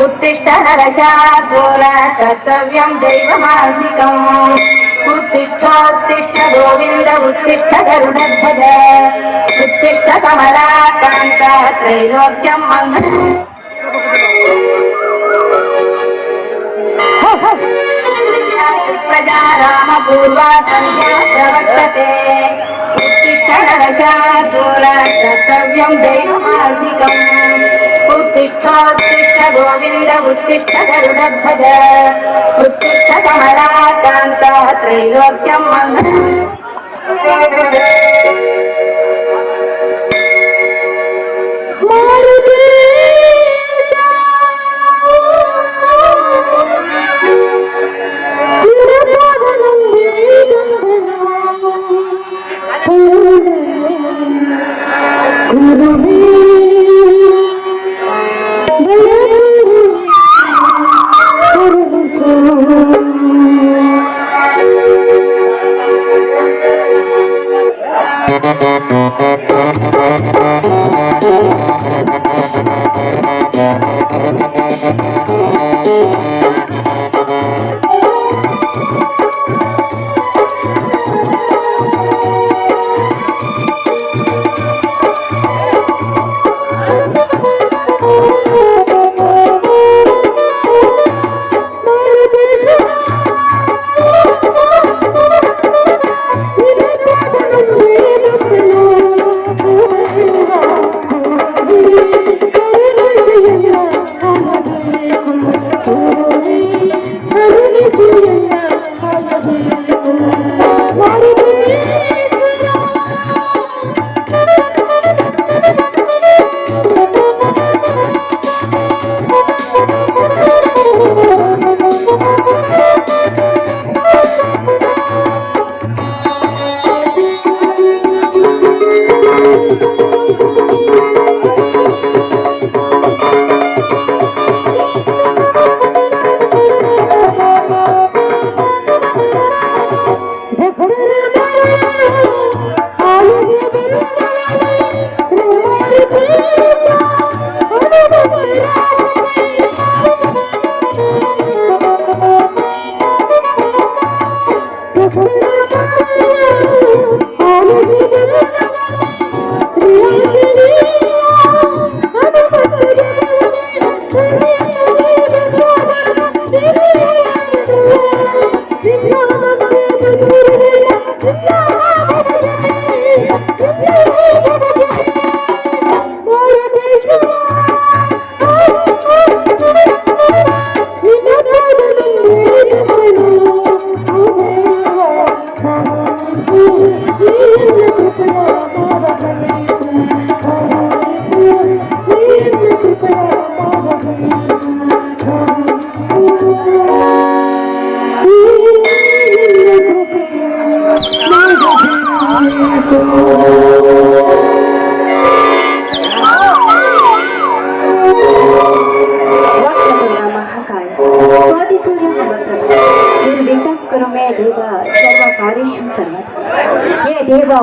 उत्तिष्ठ नरशार्दूल कर्तव्यं दैवमासिकम् उत्तिष्ठोत्तिष्ठ गोविन्द उत्तिष्ठ गरुडध्वज उत्तिष्ठ कमलाकान्त त्रैलोक्यं मङ्गलम् प्रजा रामपूर्वा सन्ध्या प्रवर्तते उत्तिष्ठ नरशार्दूल कर्तव्यं दैवमासिकम् उत्तिष्ठोत्तिष्ठ गोविन्द उत्तिष्ठ गरुडध्वज उत्तिष्ठ कमलाकान्त त्रैलोक्यं मङ्गलम्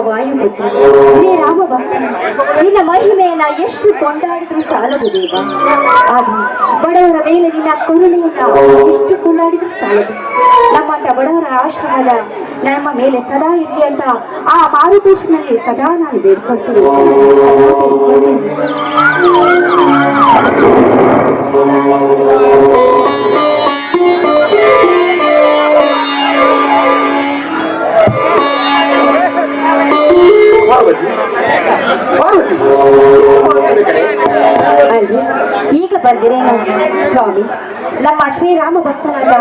ವಾಯುಪುತ್ರ ಶ್ರೀ ರಾಮ ಭಕ್ತ ನಿನ್ನ ಮಹಿಮೆಯನ್ನ ಎಷ್ಟು ಕೊಂಡಾಡಿದ್ರು ಸಾಲದು ದೇವ. ಆದ್ರೆ ಬಡವರ ಮೇಲೆ ನಿನ್ನ ಕರುಣೆಯನ್ನ ಎಷ್ಟು ಕೊಂಡಾಡಿದ್ರು ಸಾಲದು. ನಮ್ಮಂತ ಬಡವರ ಆಶ್ರಮದ ನಮ್ಮ ಮೇಲೆ ಸದಾ ಇರಲಿ ಅಂತ ಆ ಮಾರುತೇಶ್ವರಲ್ಲಿ ಸದಾ ನಾನು ಬೇಡ್ಕೊಳ್ತೀನಿ. ಈಗ ಬಂದಿರೇನು ಸ್ವಾಮಿ? ನಮ್ಮ ಶ್ರೀರಾಮ ಭಕ್ತನಾದ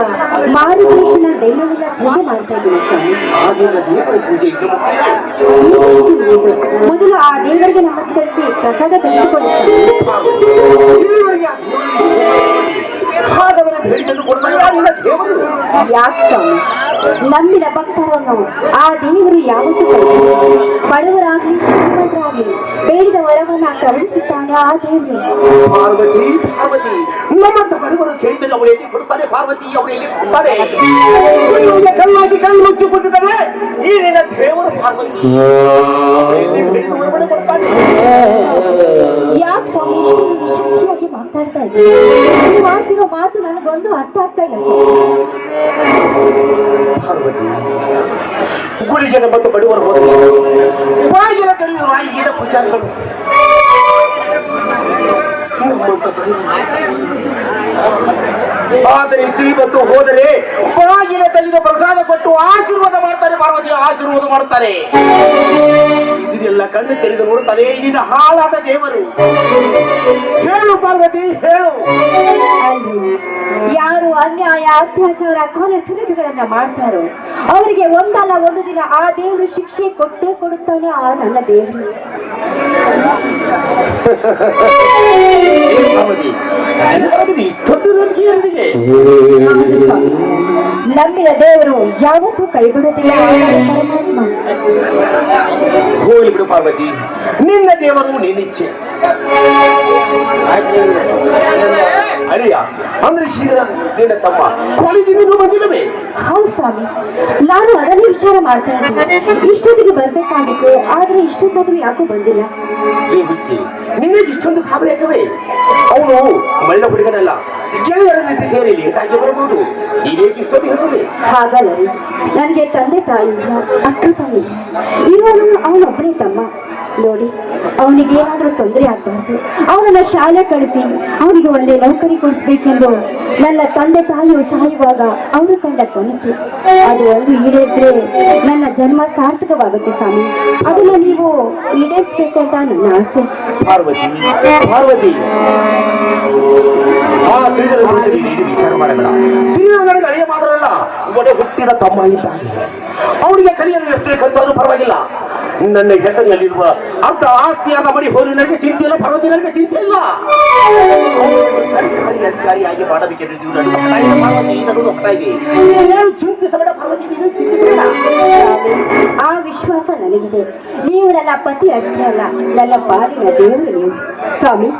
ಮಾರುತೇಶನ ದೈನಂದಿನ ಪೂಜೆ ಮಾಡ್ತಾ ಇದ್ದೀನಿ ಸ್ವಾಮಿ. ಮೊದಲು ಆ ದೇವರಿಗೆ ನಮಸ್ಕರಿಸಿ ಪ್ರಸಾದ ತೆಗೆದುಕೊಳ್ಳುತ್ತಾರೆ. ಯಾಕೆ ಸ್ವಾಮಿ? ನಂಬಿದ ಭಕ್ತರನ್ನು ಆ ದೇವರು ಯಾವತ್ತೂ ಬಡವರಾಗ್ಲಿ ಶ್ರೀಮಂತರಾಗ್ಲಿ ಬೇಡಿದ ವರವನ್ನ ಕರುಣಿಸುತ್ತಾನೆ ಆ ದೇವರು. ಪಾರ್ವತಿ ಪಾರ್ವತಿ ನಮ್ಮಂತ ಬಡವರು ಕೇಳಿದರೆ ಅವರು ಎಲ್ಲಿ ಕೊಡ್ತಾರೆ? ಪಾರ್ವತಿ ಅವರು ಎಲ್ಲಿ ಕೊಡ್ತಾರೆ? ಕಲ್ಲಾಗಿ ಕಲ್ಲು ಮುಚ್ಚಿ ಕೊಟ್ಟಿದ್ದಾರೆ ಈ ನಿನ್ನ ದೇವರು ಪಾರ್ವತಿ. ಯಾಕೆ ಸ್ವಾಮಿ ಇಷ್ಟು ನಿಶ್ಚಿಂತೆಯಾಗಿ ಮಾತಾಡ್ತಾ ಇದ್ದೀನಿ? ನೀವು ಮಾಡ್ತಿರೋ ಮಾತು ನನಗೊಂದು ಅರ್ಥ ಆಗ್ತಾ ಇಲ್ಲ ಪಾರ್ವತಿ, ಗುಳಿಜನ ಮತ್ತು ಬಡವರು ಹೋದರು ಬಾಗಿಲ ಕಲಿಯುವ ಈಗಿನ ಪೂಜಾರಿಗಳು ಆದರೆ ಶ್ರೀಮಂತ ಹೋದರೆ ಬಾಗಿಲ ಕಲ್ಲಿನ ಪ್ರಸಾದ ಕೊಟ್ಟು ಆಶೀರ್ವಾದ ಮಾಡ್ತಾರೆ. ಪಾರ್ವತಿ ಆಶೀರ್ವಾದ ಮಾಡ್ತಾರೆ. ಇದನ್ನೆಲ್ಲ ಕಣ್ಣು ತೆರೆದು ನೋಡ್ತಾರೆ ನಿನ್ನ ಹಾಳಾದ ದೇವರು. ಹೇಳು ಪಾರ್ವತಿ, ಹೇಳು. ಯಾರು ಅನ್ಯಾಯ, ಅತ್ಯಾಚಾರ, ಕೊಲೆ ಸುಲಿಗೆಗಳನ್ನ ಮಾಡ್ತಾರೋ ಅವರಿಗೆ ಒಂದಲ್ಲ ಒಂದು ದಿನ ಆ ದೇವರು ಶಿಕ್ಷೆ ಕೊಟ್ಟೇ ಕೊಡುತ್ತಾನೆ. ಆ ನನ್ನ ದೇವರು ಇಷ್ಟೊಂದು ರುಚಿಯೊಂದಿಗೆ ನಂಬಿದ ದೇವರು ಯಾವತ್ತೂ ಕೈಬಿಡುತ್ತಿಲ್ಲ. ಹೋಗಿ ಬಿಡು ಪಾರ್ವತಿ, ನಿನ್ನ ದೇವರು ನಿನ್ನಿಚ್ಛೆ. ಅಳಿಯ ಅಂದ್ರೆ ಶೀಘ್ರ ನಿನ್ನ ತಮ್ಮ ಕಾಲೇಜಿಗೆ ಬಂದಿಲ್ಲವೇ? ಹೌದು ಸ್ವಾಮಿ, ನಾನು ಅದನ್ನೇ ವಿಚಾರ ಮಾಡ್ತಾ ಇದ್ದೀನಿ. ಇಷ್ಟೊತ್ತಿಗೆ ಬರ್ಬೇಕಾಗಿತ್ತು, ಆದ್ರೆ ಇಷ್ಟೊತ್ತಾದ್ರೂ ಯಾಕೋ ಬಂದಿಲ್ಲ. ನಿನ್ನೆ ಇಷ್ಟೊಂದು ಖಾಬರಿ ಯಾಕವೇ? ಅವನು ಮಳ್ಳ ಹುಡುಗನಲ್ಲ, ಗೆಳೆಯರ ಜೊತೆ ಸೇರಿ ಲೇಟಾಗಿ ಬರಬಹುದು. ಈಗೇಕೆ ಇಷ್ಟೊಂದು ಹೇಳುವೆ? ಹಾಗಲ್ಲ, ನನಗೆ ತಂದೆ ತಾಯಿ ಇಲ್ಲ, ಅಕ್ಕ ತಂಗಿ ಇರೋನು ಅವನೊಬ್ಬನೇ ತಮ್ಮ. ನೋಡಿ, ಅವನಿಗೆ ಏನಾದ್ರೂ ತೊಂದರೆ ಆಗ್ಬಾರ್ದು, ಅವನನ್ನ ಶಾಲೆ ಕಳಿಸಿ ಅವನಿಗೆ ಒಳ್ಳೆ ನೌಕರಿ ಕೊಡಿಸ್ಬೇಕೆಂದು ನನ್ನ ತಂದೆ ತಾಯಿಯು ಸಾಯುವಾಗ ಅವರು ಕಂಡ ಕನಸು. ಅದು ಒಂದು ಈಡೇರಿದ್ರೆ ನನ್ನ ಜನ್ಮ ಸಾರ್ಥಕವಾಗುತ್ತೆ ಸ್ವಾಮಿ. ಅದನ್ನ ನೀವು ಈಡೇರಿಸ್ಬೇಕು ಅಂತ ನನ್ನ ಆಸೆ. ಪಾರ್ವತಿ, ಪಾರ್ವತಿ, ಆ ಶ್ರೀಧರ ನೀನು ವಿಚಾರ ಮಾಡಬೇಡ. ಶ್ರೀಧರ ನನಗೆ ಅಳಿಯ ಮಾತ್ರ ಅಲ್ಲ, ಒಡ ಹುಟ್ಟಿದ ತಮ್ಮ ಇದ್ದಾನೆ. ಅವನಿಗೆ ಕಲಿಯಲು ಎಷ್ಟೇ ಖರ್ಚಾದ್ರೂ ಪರವಾಗಿಲ್ಲ. ನನ್ನ ಹೆಸರಿನಲ್ಲಿರುವ ಅರ್ಧ ಆಸ್ತಿಯಾದ ಮಡಿ ಹೋರಿ ನನಗೆ ಚಿಂತೆ ಇಲ್ಲ. ಪಾರ್ವತಿ, ನನಗೆ ಚಿಂತೆ ಇಲ್ಲ. ಸರ್ಕಾರಿ ಅಧಿಕಾರಿಯಾಗಿ ಮಾಡಬೇಕೆಂದು ಪಾರ್ವತಿ ನನ್ನದು ಹೊಟ್ಟ ಇದೆ. ಚಿಂತಿಸಬೇಡ ಪಾರ್ವತಿ, ನೀನು ಚಿಂತಿಸಬೇಡ. ಆ ವಿಶ್ವಾಸ ನನಗಿದೆ. ನೀವು ನನ್ನ ಪತಿ ಅಷ್ಟೇ ಅಲ್ಲ, ನನ್ನ ಪಾಲಿನ ದೇವರು ನೀವು ಸ್ವಾಮಿ.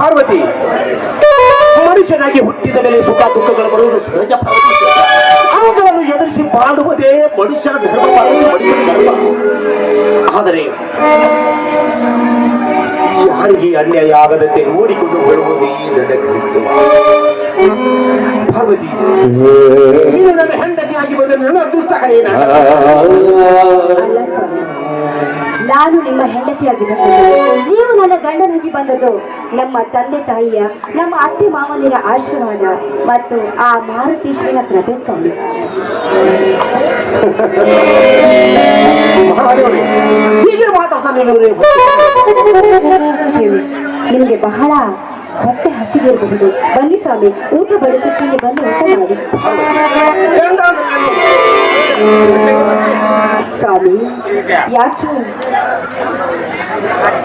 ಪಾರ್ವತಿ, ಮನುಷ್ಯನಾಗಿ ಹುಟ್ಟಿದ ಮೇಲೆ ಸುಖ ದುಃಖಗಳು ಬರುವುದು ಸಹಜ. ಅವುಗಳನ್ನು ಎದುರಿಸಿ ಬಾಳುವುದೇ ಮನುಷ್ಯನ ಧರ್ಮ, ಮನುಷ್ಯನ ಧರ್ಮ. ಆದರೆ ಯಾರಿಗೆ ಅನ್ಯಾಯ ಆಗದಂತೆ ನೋಡಿಕೊಂಡು ಬರುವುದೇ ನನ್ನ ಕೃತ್ಯ. ಪಾರ್ವತಿ, ನೀನು ನನ್ನ ಹೆಂಡತಿಯಾಗಿ ಬಂದ ನನ್ನ ಅದೃಷ್ಟ ಕಡೆಯೇನ? ಅಲ್ಲ ಸ್ವಾಮಿ, ನಾನು ನಿಮ್ಮ ಹೆಂಡತಿಯಾಗಿ ಬಂದದ್ದು, ನೀವು ನನ್ನ ಗಂಡನಾಗಿ ಬಂದದ್ದು ನಮ್ಮ ತಂದೆ ತಾಯಿಯ, ನಮ್ಮ ಅತ್ತೆ ಮಾವನಿರ ಆಶೀರ್ವಾದ ಮತ್ತು ಆ ಮಾರುತೇಶ್ವರನ ಕೃಪೆ ಸ್ವಾಮಿ. ಹೀಗೆ ಮಾತಾಡ್ತಾನೆ. ನಿಮಗೆ ಬಹಳ ಹೊಟ್ಟೆ ಹಸಿದಿರಬಹುದು. ಬನ್ನಿ ಸ್ವಾಮಿ, ಊಟ ಬಡಿಸುತ್ತೀನಿ, ಬಂದು ಊಟ ಮಾಡಿ. ಸ್ವಾಮಿ, ಯಾಕೆ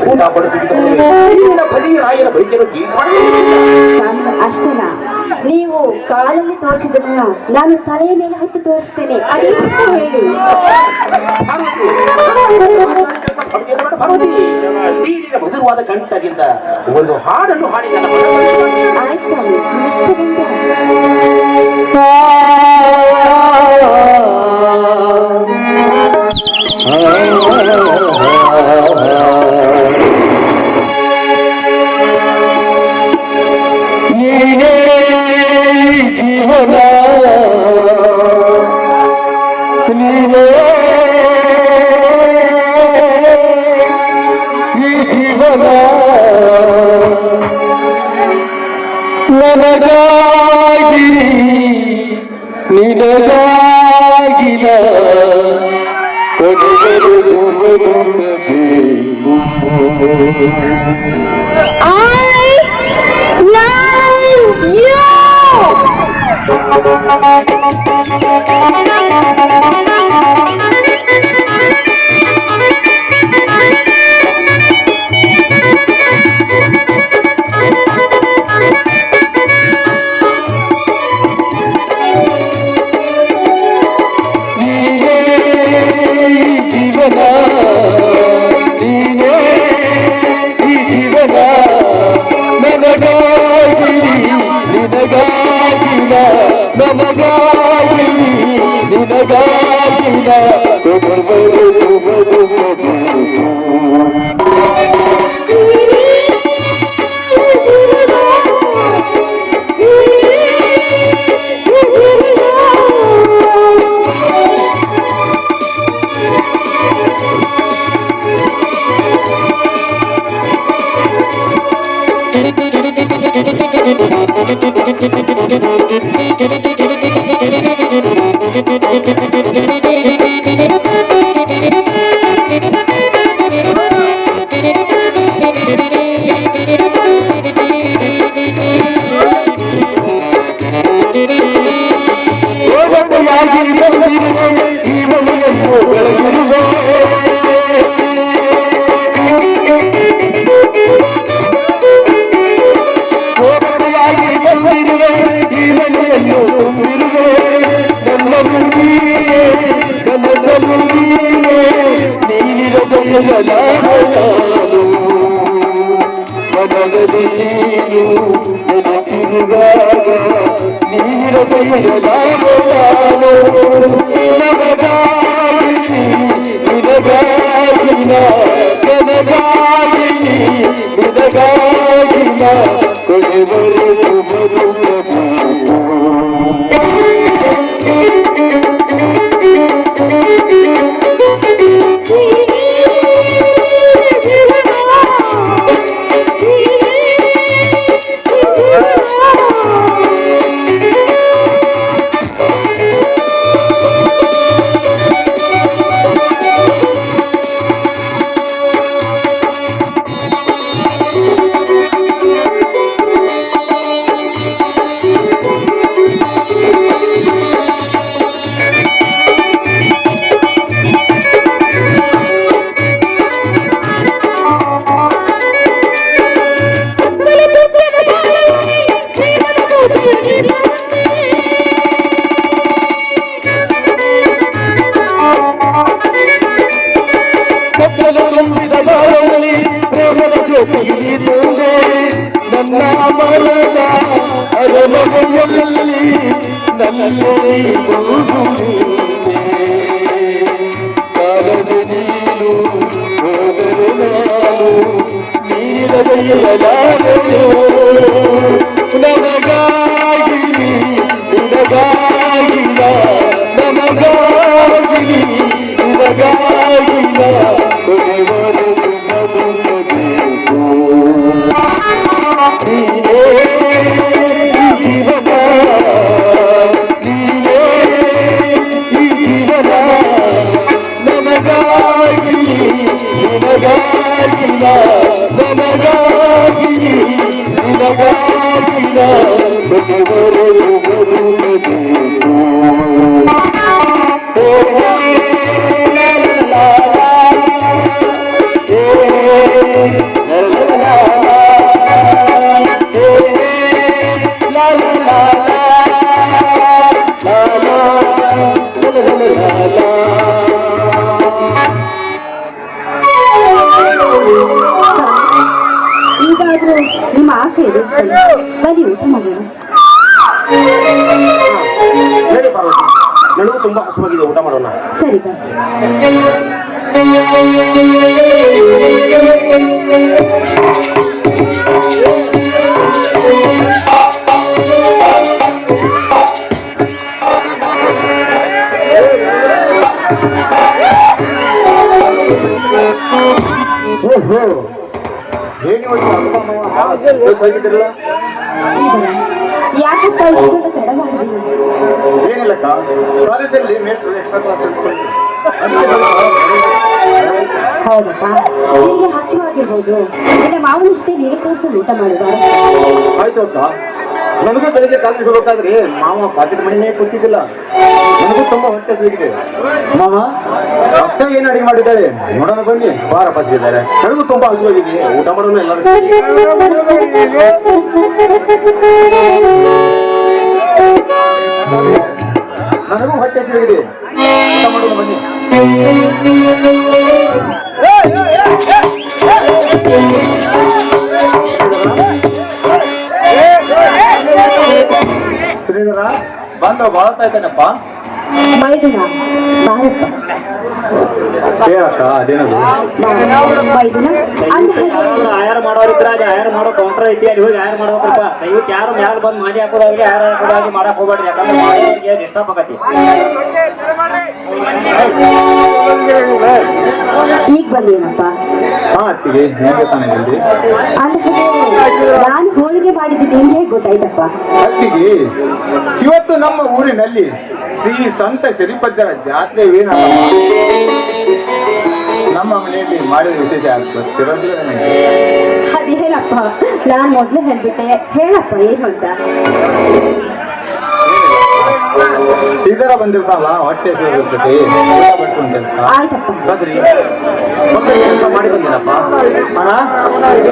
ಊಟ ಬದಿಗೆ ರಾಯನ ಬೈಕೆಯನ್ನು ಸ್ವಾಮಿ, ಅಷ್ಟೇನಾ? ನೀವು ಕಾಲಲ್ಲಿ ತೋರಿಸಿದನ್ನ ನಾನು ತಲೆಯ ಮೇಲೆ ಹೊತ್ತು ತೋರಿಸ್ತೇನೆ, ಅದೇನು ಹೇಳಿ. ಮಧುರವಾದ ಕಂಠದಿಂದ ಒಂದು ಹಾಡನ್ನು ಹಾಡಿದ. ಆಯ್ತು ಸ್ವಾಮಿ, ಇಷ್ಟದಿಂದ ಜೀವನ ನನಗಾಗಿ ನಿನಗಾಗಿಲ್ಲ ಈಗಾದ್ರೂ ನಿಮ್ಮ ಆಸೆ ಇರುತ್ತಲ್ಲ, ಬನ್ನಿ ಊಟ ಮಾಡೋಣ. ಹೇಳಿ ಪಾರ್ವತಿ, ನನಗೂ ತುಂಬಾ ಹಸುವಾಗಿದೆ, ಊಟ ಮಾಡೋಣ. ಸರಿ ಬನ್ನಿ. ಯಾಕಪ್ಪ ಇಷ್ಟೊಂದು ತಡ ಮಾಡಿದೀನಿ? ಏನಿಲ್ಲಕ್ಕ, ಕಾಲೇಜಲ್ಲಿ ಮೇಸ್ಟ್ರು ಎಕ್ಸ್ಟ್ರಾ ಕ್ಲಾಸ್ ತೆಗೆದುಕೊಂಡು ಹೌದಪ್ಪ, ನಿಮಗೆ ಹಸಿವಾಗಿರ್ಬೋದು. ನಿನ್ನ ಮಾವನ ಜೊತೆ ನೀರು ಸೇರ್ಕೊಂಡು ಊಟ ಮಾಡುವ. ಆಯ್ತು ಅಕ್ಕ. ನನಗೂ ಬೆಳಿಗ್ಗೆ ಕಾಲೇಜ್ ಹೋಗ್ಬೇಕಾದ್ರೆ ಮಾವ ಪಾಕೆಟ್ ಮಣಿನೇ ಕೊಟ್ಟಿದ್ದಿಲ್ಲ. ನನಗೂ ತುಂಬಾ ಹೊಟ್ಟೆ ಸಿಗಿದೆ. ಮಾವ ಅಕ್ಕ ಏನು ಅಡಿಗೆ ಮಾಡಿದ್ದಾರೆ ನೋಡೋಣ ಬನ್ನಿ. ಬಾರ ಬಸಿದ್ದಾರೆ, ನನಗೂ ತುಂಬಾ ಹಸುವಾಗಿದೆ, ಊಟ ಮಾಡೋಣ ಎಲ್ಲರೂ. ನನಗೂ ಹೊಟ್ಟೆ ಸಿಗಿದೆ, ಊಟ ಮಾಡೋಣ ಬನ್ನಿ. ಶ್ರೀಧರ ಬಂದ ಬಾಳ್ತಾ ಇದ್ದಾನಪ್ಪ. ಮೈದುನ ಬಾರಪ್ಪ. ಹೇಳಕ್ಕ ಅದೇನದು? ಮೈದುನ ಅಂದ ಆಯಾರ ಮಾಡೋರಿದ್ರ ಅಲ್ಲಿ ಆಯಾರ ಮಾಡೋ ಕೌಂಟರ್ ಐತಿ, ಅಲ್ಲಿ ಹೋಗಿ ಆಯಾರ ಮಾಡ್ಬೇಕಪ್ಪ. ದಯವಿಟ್ಟು ಯಾರು ಮ್ಯಾಲ ಬಂದು ಮಾಡಿ ಹಾಕೋದಾಗ್ಲಿ ಆಯಾರ ಹಾಕೋದಾಗ್ಲಿ ಮಾಡಕ್ ಹೋಗ್ಬೇಡ್ರಿ, ಯಾಕಂದ್ರೆ ಮಾಡೋರಿಗೆ ಡಿಸ್ಟರ್ಬ್ ಆಗತಿ. ಈಗ ಬಂದೇನಪ್ಪ? ಹಾ ಅತ್ತಿಗೆ ಹೇಗೆ ತಾನೇ ಜಲ್ದಿ? ಅಂದ್ರೆ ನಾನು ಹೋಳಿಗೆ ಮಾಡಿದ್ದು ನಿಮ್ಗೆ ಹೇಗೆ ಗೊತ್ತಾಯ್ತಪ್ಪ? ಅತ್ತಿಗೆ ಇವತ್ತು ನಮ್ಮ ಊರಿನಲ್ಲಿ ಶ್ರೀ ಸಂತ ಶರೀಫಜ್ಜರ ಜಾತ್ರೆವೇನಲ್ಲ ನಮ್ಮ ಮನೆಯಲ್ಲಿ ಮಾಡಿದ ವಿಶೇಷ ಗೊತ್ತಿರೋದಿಲ್ಲ ನನಗೆ. ಅದೇನಪ್ಪ, ನಾನು ಮೊದ್ಲು ಹೇಳ್ಬಿಟ್ಟೆ, ಹೇಳಪ್ಪ ಏನು ಅಂತ. ಶ್ರೀಧರ ಬಂದಿರ್ತಾನಲ್ಲ ಹೊಟ್ಟೆ ಸೇರಿರ್ತೈತಿ, ಊಟ ಬಡಿಸ್ಕೊಂತಿರ್ತ. ಆಯ್ತಪ್ಪ. ಬದ್ರಿ ಮತ್ತೆ ಕೆಲಸ ಮಾಡಿ ಬಂದಿನಪ್ಪ ಅಣ್ಣ.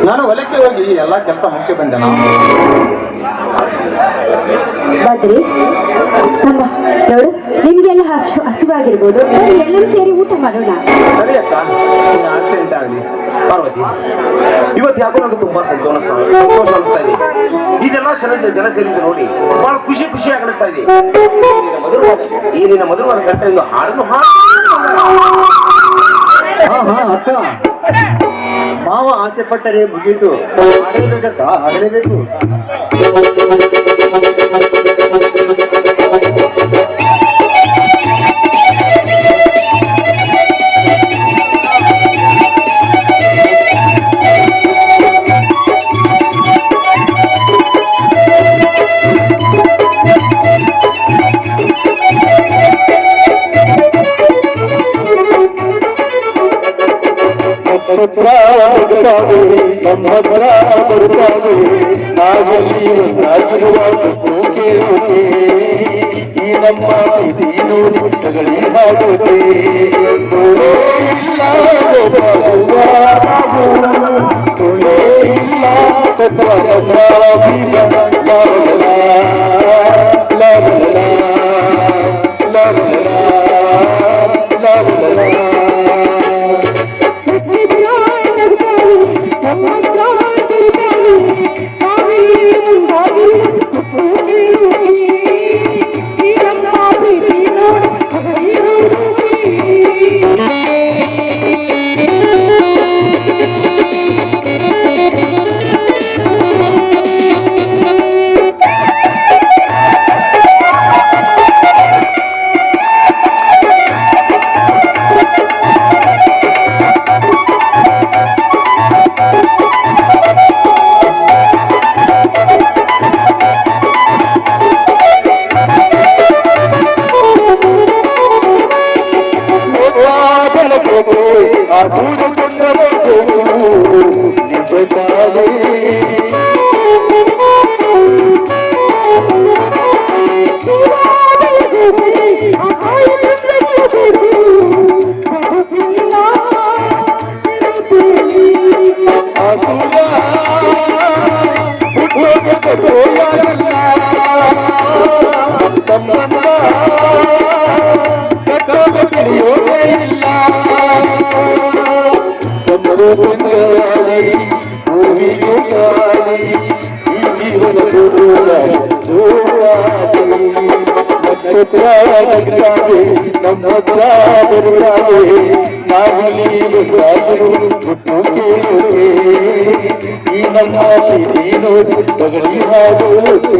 ನಾನು ಹೊಲಕ್ಕೆ ಹೋಗಿ ಎಲ್ಲಾ ಕೆಲಸ ಮುಗಿಸಿ ಬಂದೆ. ನಾವು ಬದ್ರಿ ಅಮ್ಮ ನೋಡು, ನಿಮ್ಗೆಲ್ಲ ಹಸಿವಾಗಿರ್ಬೋದು, ಬನ್ನಿ ಎಲ್ಲರೂ ಸೇರಿ ಊಟ ಮಾಡೋಣ. ಸರಿ ಅಕ್ಕ, ನಿನ್ನ ಆಕ್ಸಿಡೆಂಟ್ ಆಗಲಿ. ಪಾರ್ವತಿ, ಇವತ್ತು ಯಾಕೋ ನನಗೆ ತುಂಬಾ ಸಂತೋಷ ಅನಿಸ್ತಾ ಇದೆ. ಇದೆಲ್ಲ ಜನ ಸೇರಿದ್ದು ನೋಡಿ ಬಹಳ ಖುಷಿ ಅನಿಸ್ತಾ ಇದೆ. ಈ ನಿನ್ನ ಮಧುರವಾದ ಕಂಠದಿಂದ ಹಾಡನ್ನು ಹಾ ಅಕ್ಕ, ಮಾವ ಆಸೆ ಪಟ್ಟರೆ ಮುಗೀತು. ಆಗಲೇಬೇಕಕ್ಕ, ಆಗಲೇಬೇಕು. ಈ ನಮ್ಮ ತಗಳಿ ಹಾಡುತ್ತೆ ಸುಳೇ ಇಲ್ಲ ಈ ನಮ್ಮ ತಗಳಿ ಹಾಡುತ್ತೆ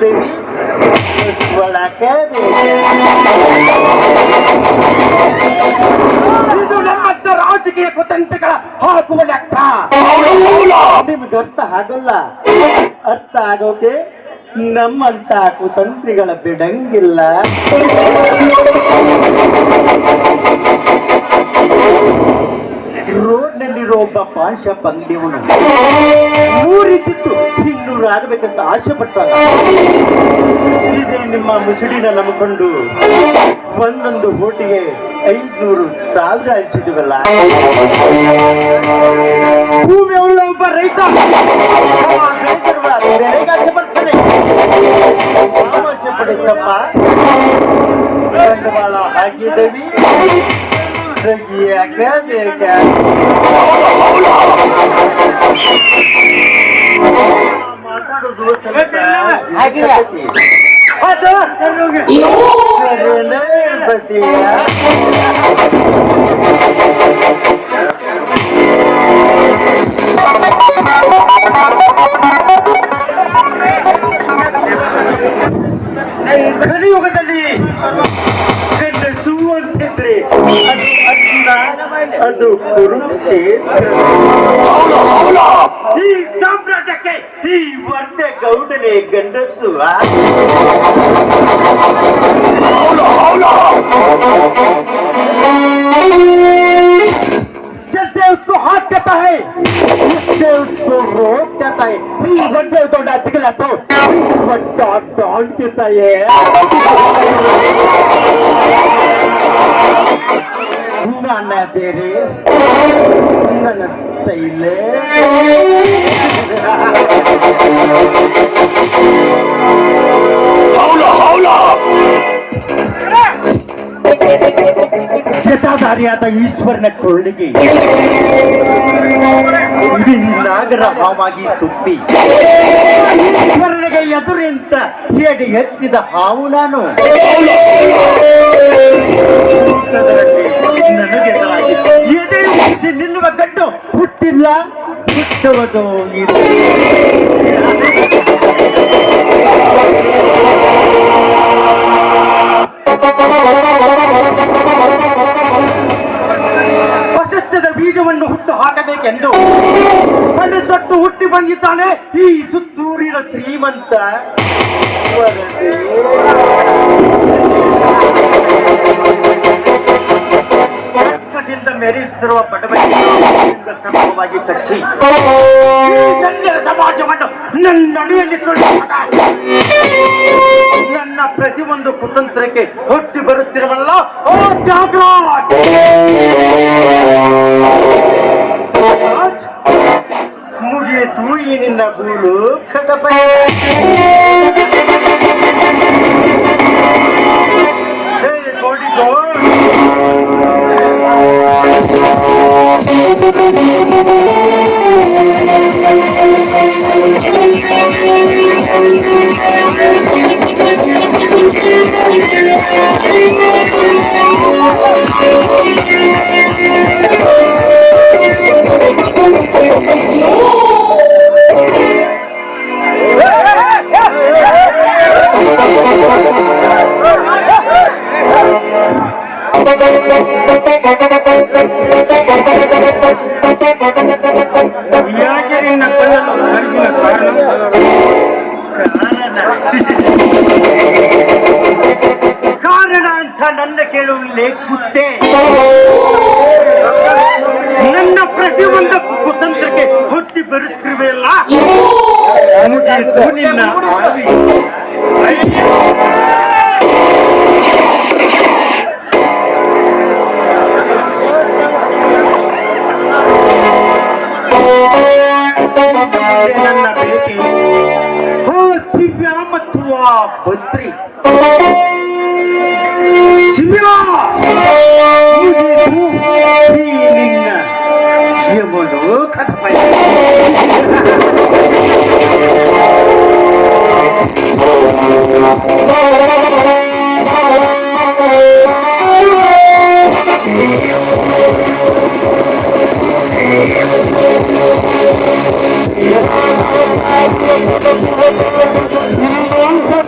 ಹಾಕಿದ್ದೇವಿ ಇದು ನಮ್ಮಂತ ರಾಜಕೀಯ ಕುತಂತ್ರಗಳ ಹಾಕುವ ಲೆಕ್ಕ. ನಿಮ್ಗೆ ಅರ್ಥ ಆಗಲ್ಲ. ಅರ್ಥ ಆಗೋಕೆ ನಮ್ಮಂತ ಕುತಂತ್ರಿಗಳ ಬಿಡಂಗಿಲ್ಲ. ರೋಡ್ನಲ್ಲಿರೋ ಒಬ್ಬ ಪಾನ್ ಶಾಪ್ ಅಂಗಡಿಯವನು 100 ಇದ್ದಿತ್ತು 200 ಆಗಬೇಕಂತ ಆಸೆ ಪಟ್ಟಲ್ಲ. ಇದೇ ನಿಮ್ಮ ಮುಸುಡಿನ ನಂಬಿಕೊಂಡು ಒಂದೊಂದು ಓಟಿಗೆ 500,000 ಹಂಚಿದ್ವಲ್ಲ. ಭೂಮಿ ಉಳ್ಳ ಒಬ್ಬ ರೈತ ಬೆಳೆಗೆ ಆಸೆ ಪಡ್ತಾನೆ. ಆಸೆ ಪಡುತ್ತಪ್ಪ ಬಂಡವಾಳ ಹಾಕಿದ್ದೀವಿ. ಮಾತಾಡೋದು ಕಲಿಯುಗದಲ್ಲಿ ಗಂಡಸು ಅಂತಿದ್ರೆ ಅದು ಕುರುಕ್ಷೇತ್ರ. ಈ ಸಾಮ್ರಾಜ್ಯಕ್ಕೆ ಈ ವರ್ದೆ ಗೌಡನೇ ಗಂಡಸು. चलते उसको हाथ देता है, उससे उसको रोक देता है. ಈ वर्दे तो डांटला तो बट्टा डांट देता है. ನನ್ನ ಬೇರೆ ನನ್ನ ಸ್ಟೈಲೇ. ಜಟಾಧಾರಿಯಾದ ಈಶ್ವರನ ಕೊಳ್ಳಿಗೆ ಇಡೀ ನಾಗರ ಹಾವಾಗಿ ಸುತ್ತಿ ಈಶ್ವರನಿಗೆ ಎದುರಿಂತ ಹೇಗೆ ಎತ್ತಿದ ಹಾವು ನಾನು. ನನಗೆ ಎದೆ ಮುಗಿಸಿ ನಿಲ್ಲುವ ಗಂಡು ಹುಟ್ಟಿಲ್ಲ, ಹುಟ್ಟುವುದು ಇದು. ಅಸತ್ಯದ ಬೀಜವನ್ನು ಹುಟ್ಟು ಹಾಕಬೇಕೆಂದು ಮನೆ ತೊಟ್ಟು ಹುಟ್ಟಿ ಬಂದಿದ್ದಾನೆ ಈ ಸುತ್ತೂರಿನ ಶ್ರೀಮಂತ ವರದಿ. ಮೆರೆಯುತ್ತಿರುವ ಬಡವರಿಗೆ ಸಮವಾಗಿ ಕಚ್ಚಿ ಸಂಜಯ ಸಮಾಜವನ್ನು ನನ್ನ ಅಡಿಯಲ್ಲಿ ನನ್ನ ಪ್ರತಿಯೊಂದು ಕುತಂತ್ರಕ್ಕೆ ಹೊಟ್ಟಿ ಬರುತ್ತಿರುವಲ್ಲ. ಓ ಜಾಗ್ರಾಜ್, ಮುಗಿಯಿತು ಈ ನಿನ್ನ ಗೂಳು ಕದಪ. ಕಾರಣ ಅಂತ ನನ್ನ ಕೇಳುವಲ್ಲೇ ಕುತ್ತೆ. ನನ್ನ ಪ್ರತಿಯೊಂದು ಕುತಂತ್ರಕ್ಕೆ ಹುಟ್ಟಿ ಬರುತ್ತಿರುವೆಯಲ್ಲ, ಮುಗಿಯಿತು ನಿನ್ನ ಆವಿ. ನನ್ನ ಭೇಟಿ ಹೋ ಶಿವ್ಯ ಮತ್ತು ಆ ಭದ್ರಿ. ಶಿವ್ಯ ನಿನ್ನ ಜೀವನು ಕಥಪ. Yeah.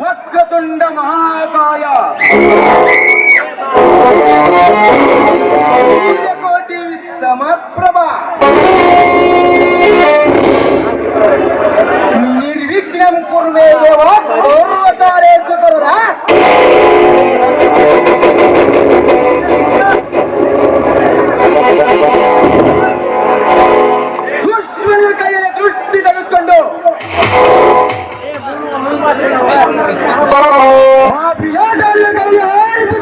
ವಕ್ರತುಂಡ ಮಹಾಕಾಯ ಕೋಟಿ ಸಮಪ್ರಭ ನಿರ್ವಿಘ್ನಂ ಕುರ್ಮೇ ದೇವ ಸರ್ವಕಾರ್ಯೇಷು ಸರ್ವದಾ. ದುಶ್ಮನ ಕೈಯಲ್ಲಿ ದೃಷ್ಟಿ ತೆಗೆದುಕೊಂಡು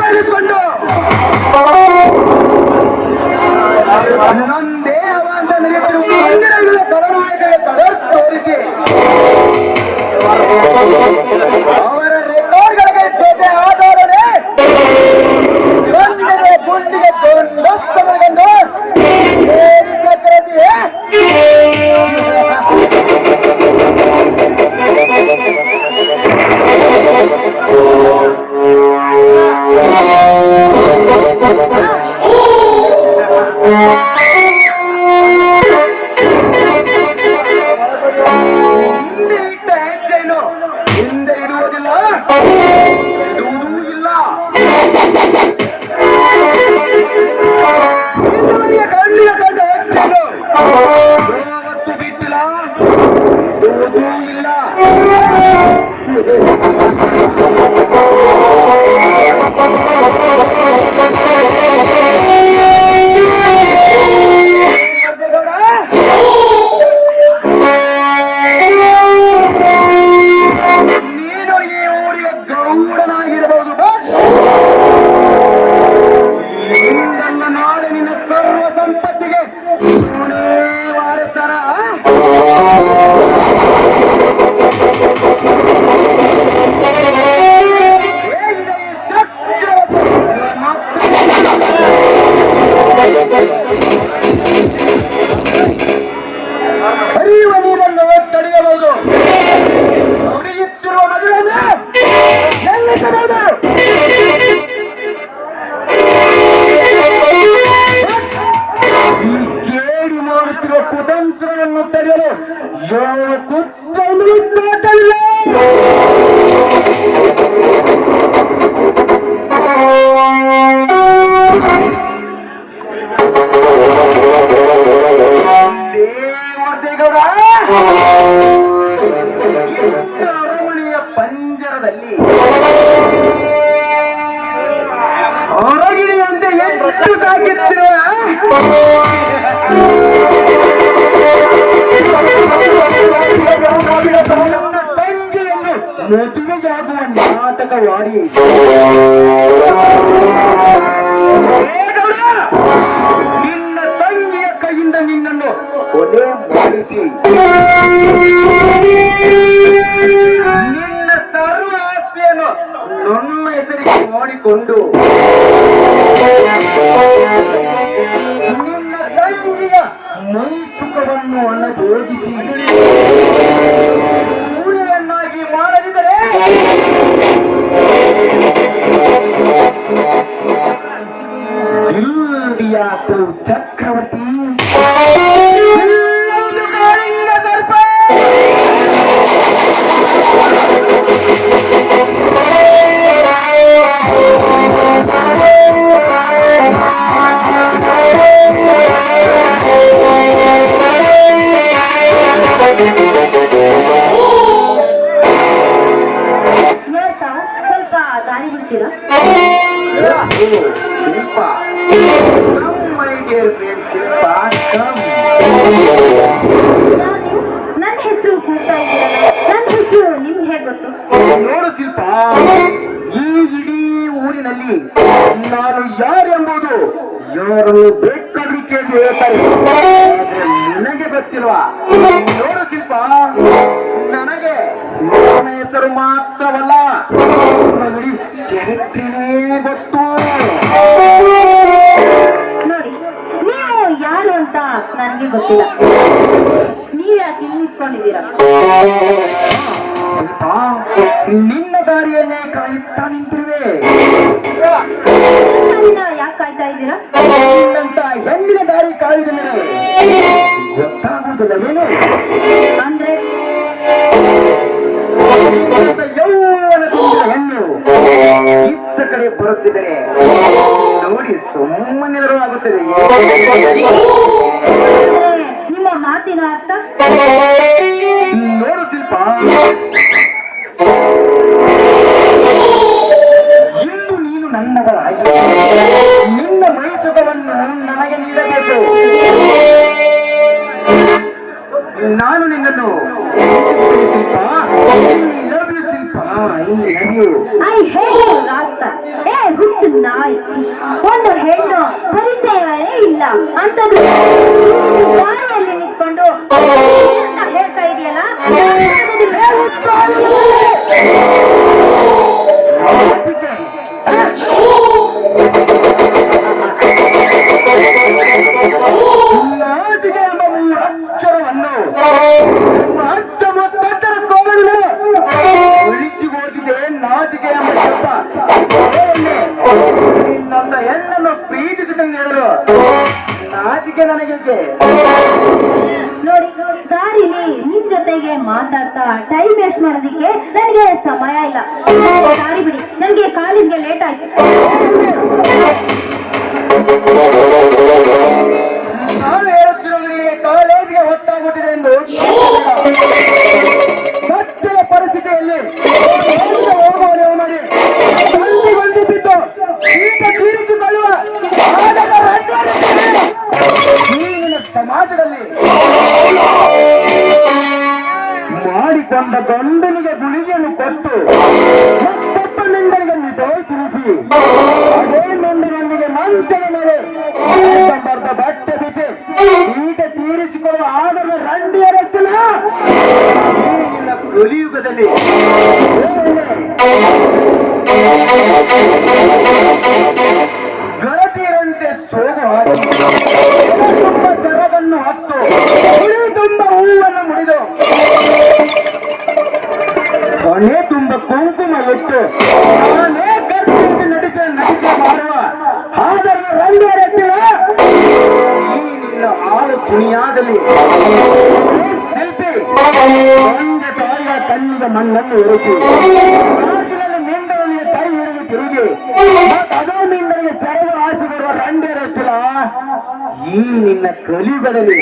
ಬೆಳೆಸಿಕೊಂಡು ನನ್ನ ದೇಹವಂತ ಮಿಲಿತಿರುವ ಮಂದಿರಗಳ ಬಡನಾಯಕರ ಕಲರ್ ತೋರಿಸಿ ಅವರ ರೆಕಾರ್ಡ್ಗಳಿಗೆ ಜೊತೆ ಆಧಾರನೆ ಗುಂಡಿಗೆ ಗೊಂಡೊಸ್ತಮಗೊಂಡು ಚಕ್ರದಿ ಹಿಂದೆ ಇಟ್ಟ ಹೆಜ್ಜೆಯನ್ನು ಹಿಂದೆ ಇಡುವುದಿಲ್ಲ, ಇಡುವುದೂ ಇಲ್ಲ. ಕಣ್ಣಿನ ಕಂಡ ಹೆಜ್ಜೆಯನ್ನು ಯಾವತ್ತೂ ಬಿಟ್ಟಿಲ್ಲ, ಇಡುವುದೂ ಇಲ್ಲ. ನೀನು ಈ ಊರಿಗೆ ಗೌಡನಾಗಿರಬಹುದು, ಇಂದಲ್ಲ ನಾಳೆ ನಿನ್ನ ಸರ್ವ ಸಂಪತ್ತಿಗೆ ವಾರಿಸ್ತಾರ. ಹೇಗಿದೆ ಈ ಹರಿಯುವ ನೀರನ್ನು ತಡೆಯಬಹುದು, ಹೊಡೆಯುತ್ತಿರುವ ಮದುವೆಯನ್ನು ನಿಲ್ಲಿಸಬಹುದು. ಈ ಕೇಳಿ ಮಾಡುತ್ತಿರುವ ಕುತಂತ್ರವನ್ನು ತಡೆಯಲು ಯಾವ ಕುತ್ತೊಂದು ಸಾಕಲ್ಲ. ದೇವತೆಗೌಡ ಅರಮನೆಯ ಪಂಜರದಲ್ಲಿ ಹೊರಗಿಳಿಯಂತೆ ಎಷ್ಟು ಸಾಕಿತ್ತಿರುವ ನನ್ನ ತಂಗಿಯನ್ನು ಮದುವೆಯಾಗುವ ನಾಟಕವಾಡಿ ನಿನ್ನ ತಂಗಿಯ ಕೈಯಿಂದ ನಿನ್ನನ್ನು ಕೊಲೆ ಮಾಡಿಸಿ ನಿನ್ನ ಸರ್ವ ಆಸ್ತಿಯನ್ನು ನನ್ನ ಹೆಸರಿಗೆ ಮಾಡಿಕೊಂಡು ನಿನ್ನ ತಂಗಿಯ ಮೈಸುಖವನ್ನು ಅಣದೋಗಿಸಿ ಊಳೆಯನ್ನಾಗಿ ಮಾಡದಿದ್ದರೆ ದಿಲ್ದಿಯಾತು ಚಕ್ರವರ್ತಿ ಸರ್ಪ ಸ್ವಲ್ಪ ದಾರಿ ಬಿಡ್ತೀರಾ? Shilpa my dear friend Shilpa come. ನನ್ನ ಹೆಸರು ಕೂಗ್ತಾ ಇದ್ದೀರಲ್ಲ, ನನ್ನ ಹೆಸರು ನಿಮ್ಗೆ ಹೇಗೆ ಗೊತ್ತು? ನೋಡು ಶಿಲ್ಪ, ಈ ಇಡೀ ಊರಿನಲ್ಲಿ ನಾನು ಯಾರೆಂಬುದು ಯಾರು ಬೇಕಾದ್ರೂ ಕೇಳಿ ಹೇಳ್ತಾರೆ, ಆದ್ರೆ ನಿನಗೆ ಗೊತ್ತಿಲ್ವಾ? ನೋಡು ಶಿಲ್ಪ, ನನಗೆ ನನ್ನ ಹೆಸರು ಮಾತ್ರವಲ್ಲ, ನನ್ನ ಇಡೀ ಚರಿತ್ರೆನೇ ಗೊತ್ತು. ನೋಡಿ, ನೀವು ಯಾರು ಅಂತ ನನಗೆ ಗೊತ್ತಿಲ್ಲ. ನೀವ್ ಯಾಕೆ ಇಲ್ಲಿ ನಿಂತ್ಕೊಂಡಿದ್ದೀರಾ? ಶಿಲ್ಪ, ನಿನ್ನ ದಾರಿಯನ್ನೇ ಕಾಯುತ್ತಾ ನಿಂತಿರುವೆ. ಯಾಕೆ ಕಾಯ್ತಾ ಇದ್ದೀರಾ? ನಿನ್ನಂತ ಹೆಣ್ಣಿನ ದಾರಿ ಕಾಯ್ದ ಮೇಲೆ ಆಗುವುದಿಲ್ಲವೇನು? ಅಂದ್ರೆ ಯೌವನ ತುಂಬಿದ ಹೆಣ್ಣು ಇತ್ತ ಕಡೆ ಬರುತ್ತಿದ್ದರೆ ನೋಡಿ ಸುಮ್ಮನೆಲ್ಲರೂ ಆಗುತ್ತದೆ. ನಿಮ್ಮ ಮಾತಿನ ಅರ್ಥ? ನೋಡು ಶಿಲ್ಪ, ಇಂದು ನೀನು ನನ್ನವಳಾಗಿ ನಿನ್ನ ಮೈಸುಖವನ್ನು ನನಗೆ ನೀಡಬೇಕು. ನಾನು ನಿನ್ನನ್ನು ಪ್ರೀತಿಸುತ್ತೇನೆ Shilpa. Love you Shilpa, I love you. I hate you rascal. ಏ ಹುಚ್ಚು ನಾಯಿ, ಒಂದು ಹೆಣ್ಣು ಪರಿಚಯವೇ ಇಲ್ಲ ಅಂತದ್ದು ದಾರಿಯಲ್ಲಿ ನಿಂತ್ಕೊಂಡು ಅಂತ ಹೇಳ್ತಾ ಇದೆಯಲ್ಲ. ನಾಚಿಕೆ ಎಂಬ ಮೂರಕ್ಷರವನ್ನು ಅಚ್ಚಮೊತ್ತತ್ತರ ಕೋವಿಲು ಉಳಿಸಿ ಹೋಗಿದೆ. ನಾಚಿಕೆ ಎಂಬ ಶಬ್ದ ನಿನ್ನಂತ ಹೆಣ್ಣನ್ನು ಪ್ರೀತಿಸಿದಂಗೆ ಹೇಳಲು ನಾಚಿಕೆ ನನಗೆ. ನೋಡಿ, ದಾರಿಲಿ ನಿಮ್ ಜೊತೆಗೆ ಮಾತಾಡ್ತಾ ಟೈಮ್ ವೇಸ್ಟ್ ಮಾಡೋದಿಕ್ಕೆ ನನಗೆ ಸಮಯ ಇಲ್ಲ. ದಾರಿ ಬಿಡಿ, ನನಗೆ ಕಾಲೇಜ್ಗೆ ಲೇಟ್ ಆಯ್ತು. ನಾನು ಹೇಳುತ್ತಿರುವುದಕ್ಕೆ ಕಾಲೇಜಿಗೆ ಹೊತ್ತಾಗುತ್ತಿದೆ ಎಂದು ಸತ್ಯದ ಪರಿಸ್ಥಿತಿಯಲ್ಲಿ ಹೋಗುವನು ಮಾಡಿ ಸಂಧಿಗೊಂದು ಬಿದ್ದು ಈಗ ತೀರಿಸಿಕೊಳ್ಳುವ ಈಗಿನ ಸಮಾಜದಲ್ಲಿ ಮಾಡಿಕೊಂಡ ಗಂಡನಿಗೆ ಗುಳಿಗೆಯನ್ನು ಕೊಟ್ಟು ಮತ್ತೊಬ್ಬ ಮೆಂಡನಿಗೆ ನಿದೋಯ್ ತಿಳಿಸಿ ಅದೇ ಮೆಂಡನೊಂದಿಗೆ ಮಂಚದ ಮೇಲೆ ಬರ್ದ ಬಟ್ಟೆ ಬಿಚ್ಚಿ ಈಗ ತೀರಿಸಿಕೊಳ್ಳುವ ಆದರೂ ರಂಡಿಯರಷ್ಟಿಲ್ಲ. ಈಗಿನ ಕಲಿಯುಗದಲ್ಲಿ ಗರತಿಯರಂತೆ ಸೋಗು ಹಾಕಿ ತುಂಬ ಸೆರಗನ್ನು ಹತ್ತು ಹುಳಿ ತುಂಬ ಹೂವನ್ನು ಮುಡಿದು ಕೊನೆ ತುಂಬ ಕುಂಕುಮ ಇಟ್ಟು ನಾನೇ ಗರ್ಭವತಿ ನಟಿಸ ಮಾಡುವ ಆದರೆ ರಂಡಿಯರಷ್ಟಿಲ್ಲ. ಈ ನಿನ್ನ ಆಳು ತುಣಿಯಾದಲ್ಲಿ ಶಿಲ್ಪಿ ಒಂದೇ ತಾಯಿಯ ಕಣ್ಣಿಗೆ ಮಣ್ಣನ್ನು ಎರಚಿ ಮಾತಿನಲ್ಲಿ ಮಿಂಡನಿಗೆ ಕೈ ಹಿಡಿದು ತಿರುಗಿ ಅದೇ ಮಿಂಡನಿಗೆ ಚರವ ಆಸೆ ಬರುವ ರಂಡಿಯರಷ್ಟಿಲ್ಲ. ಈ ನಿನ್ನ ಕಲಿಯುಗದಲ್ಲಿ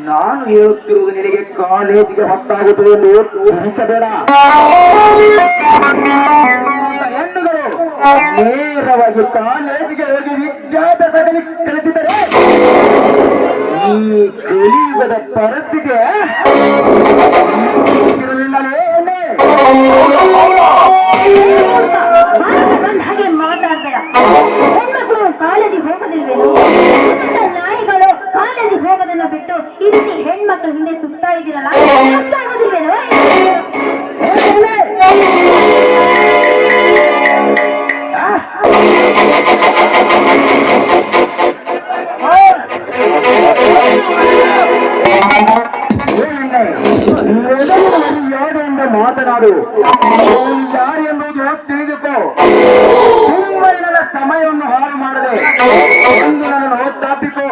ನಾನು ಹೇಳುತ್ತಿರುವುದು ನಿನಗೆ ಕಾಲೇಜಿಗೆ ಹೊತ್ತಾಗುತ್ತದೆ ಎಂದು ತಿಳಿಸಬೇಡ. ಹೆಣ್ಣುಗಳು ನೇರವಾಗಿ ಕಾಲೇಜಿಗೆ ಹೋಗಿ ವಿದ್ಯಾಭ್ಯಾಸ ಕಲಿತಿದ್ದರೆ ಈ ಕಲಿಯುಗದ ಪರಿಸ್ಥಿತಿ ಇರಲಿಲ್ಲವೇ? ಬಂದ ಹಾಗೆ ಮಾತಾಡ್ಬೇಡ. ಹೆಣ್ಮಕ್ಳು ಕಾಲೇಜಿಗೆ ಹೋಗೋದಿಲ್ವೇನು? ನಾಯಿಗಳು ಕಾಲೇಜಿಗೆ ಹೋಗೋದನ್ನ ಬಿಟ್ಟು ಈ ರೀತಿ ಹೆಣ್ಮಕ್ಳ ಹಿಂದೆ ಸುತ್ತಾ ಇದ್ದೀರಲ್ಲ, ಆಗೋದಿಲ್ವೇನು? ಯಾರಿಂದ ಮಾತನಾಡು, ಯಾರು ಎಂಬುದು ತಿಳಿದುಕೋ. ಸುಮ್ಮನೆ ನನ್ನ ಸಮಯವನ್ನು ಹಾಳು ಮಾಡದೆ ಒಂದು ನನ್ನನ್ನು ಹೊತ್ತಾಪಿಕೋ.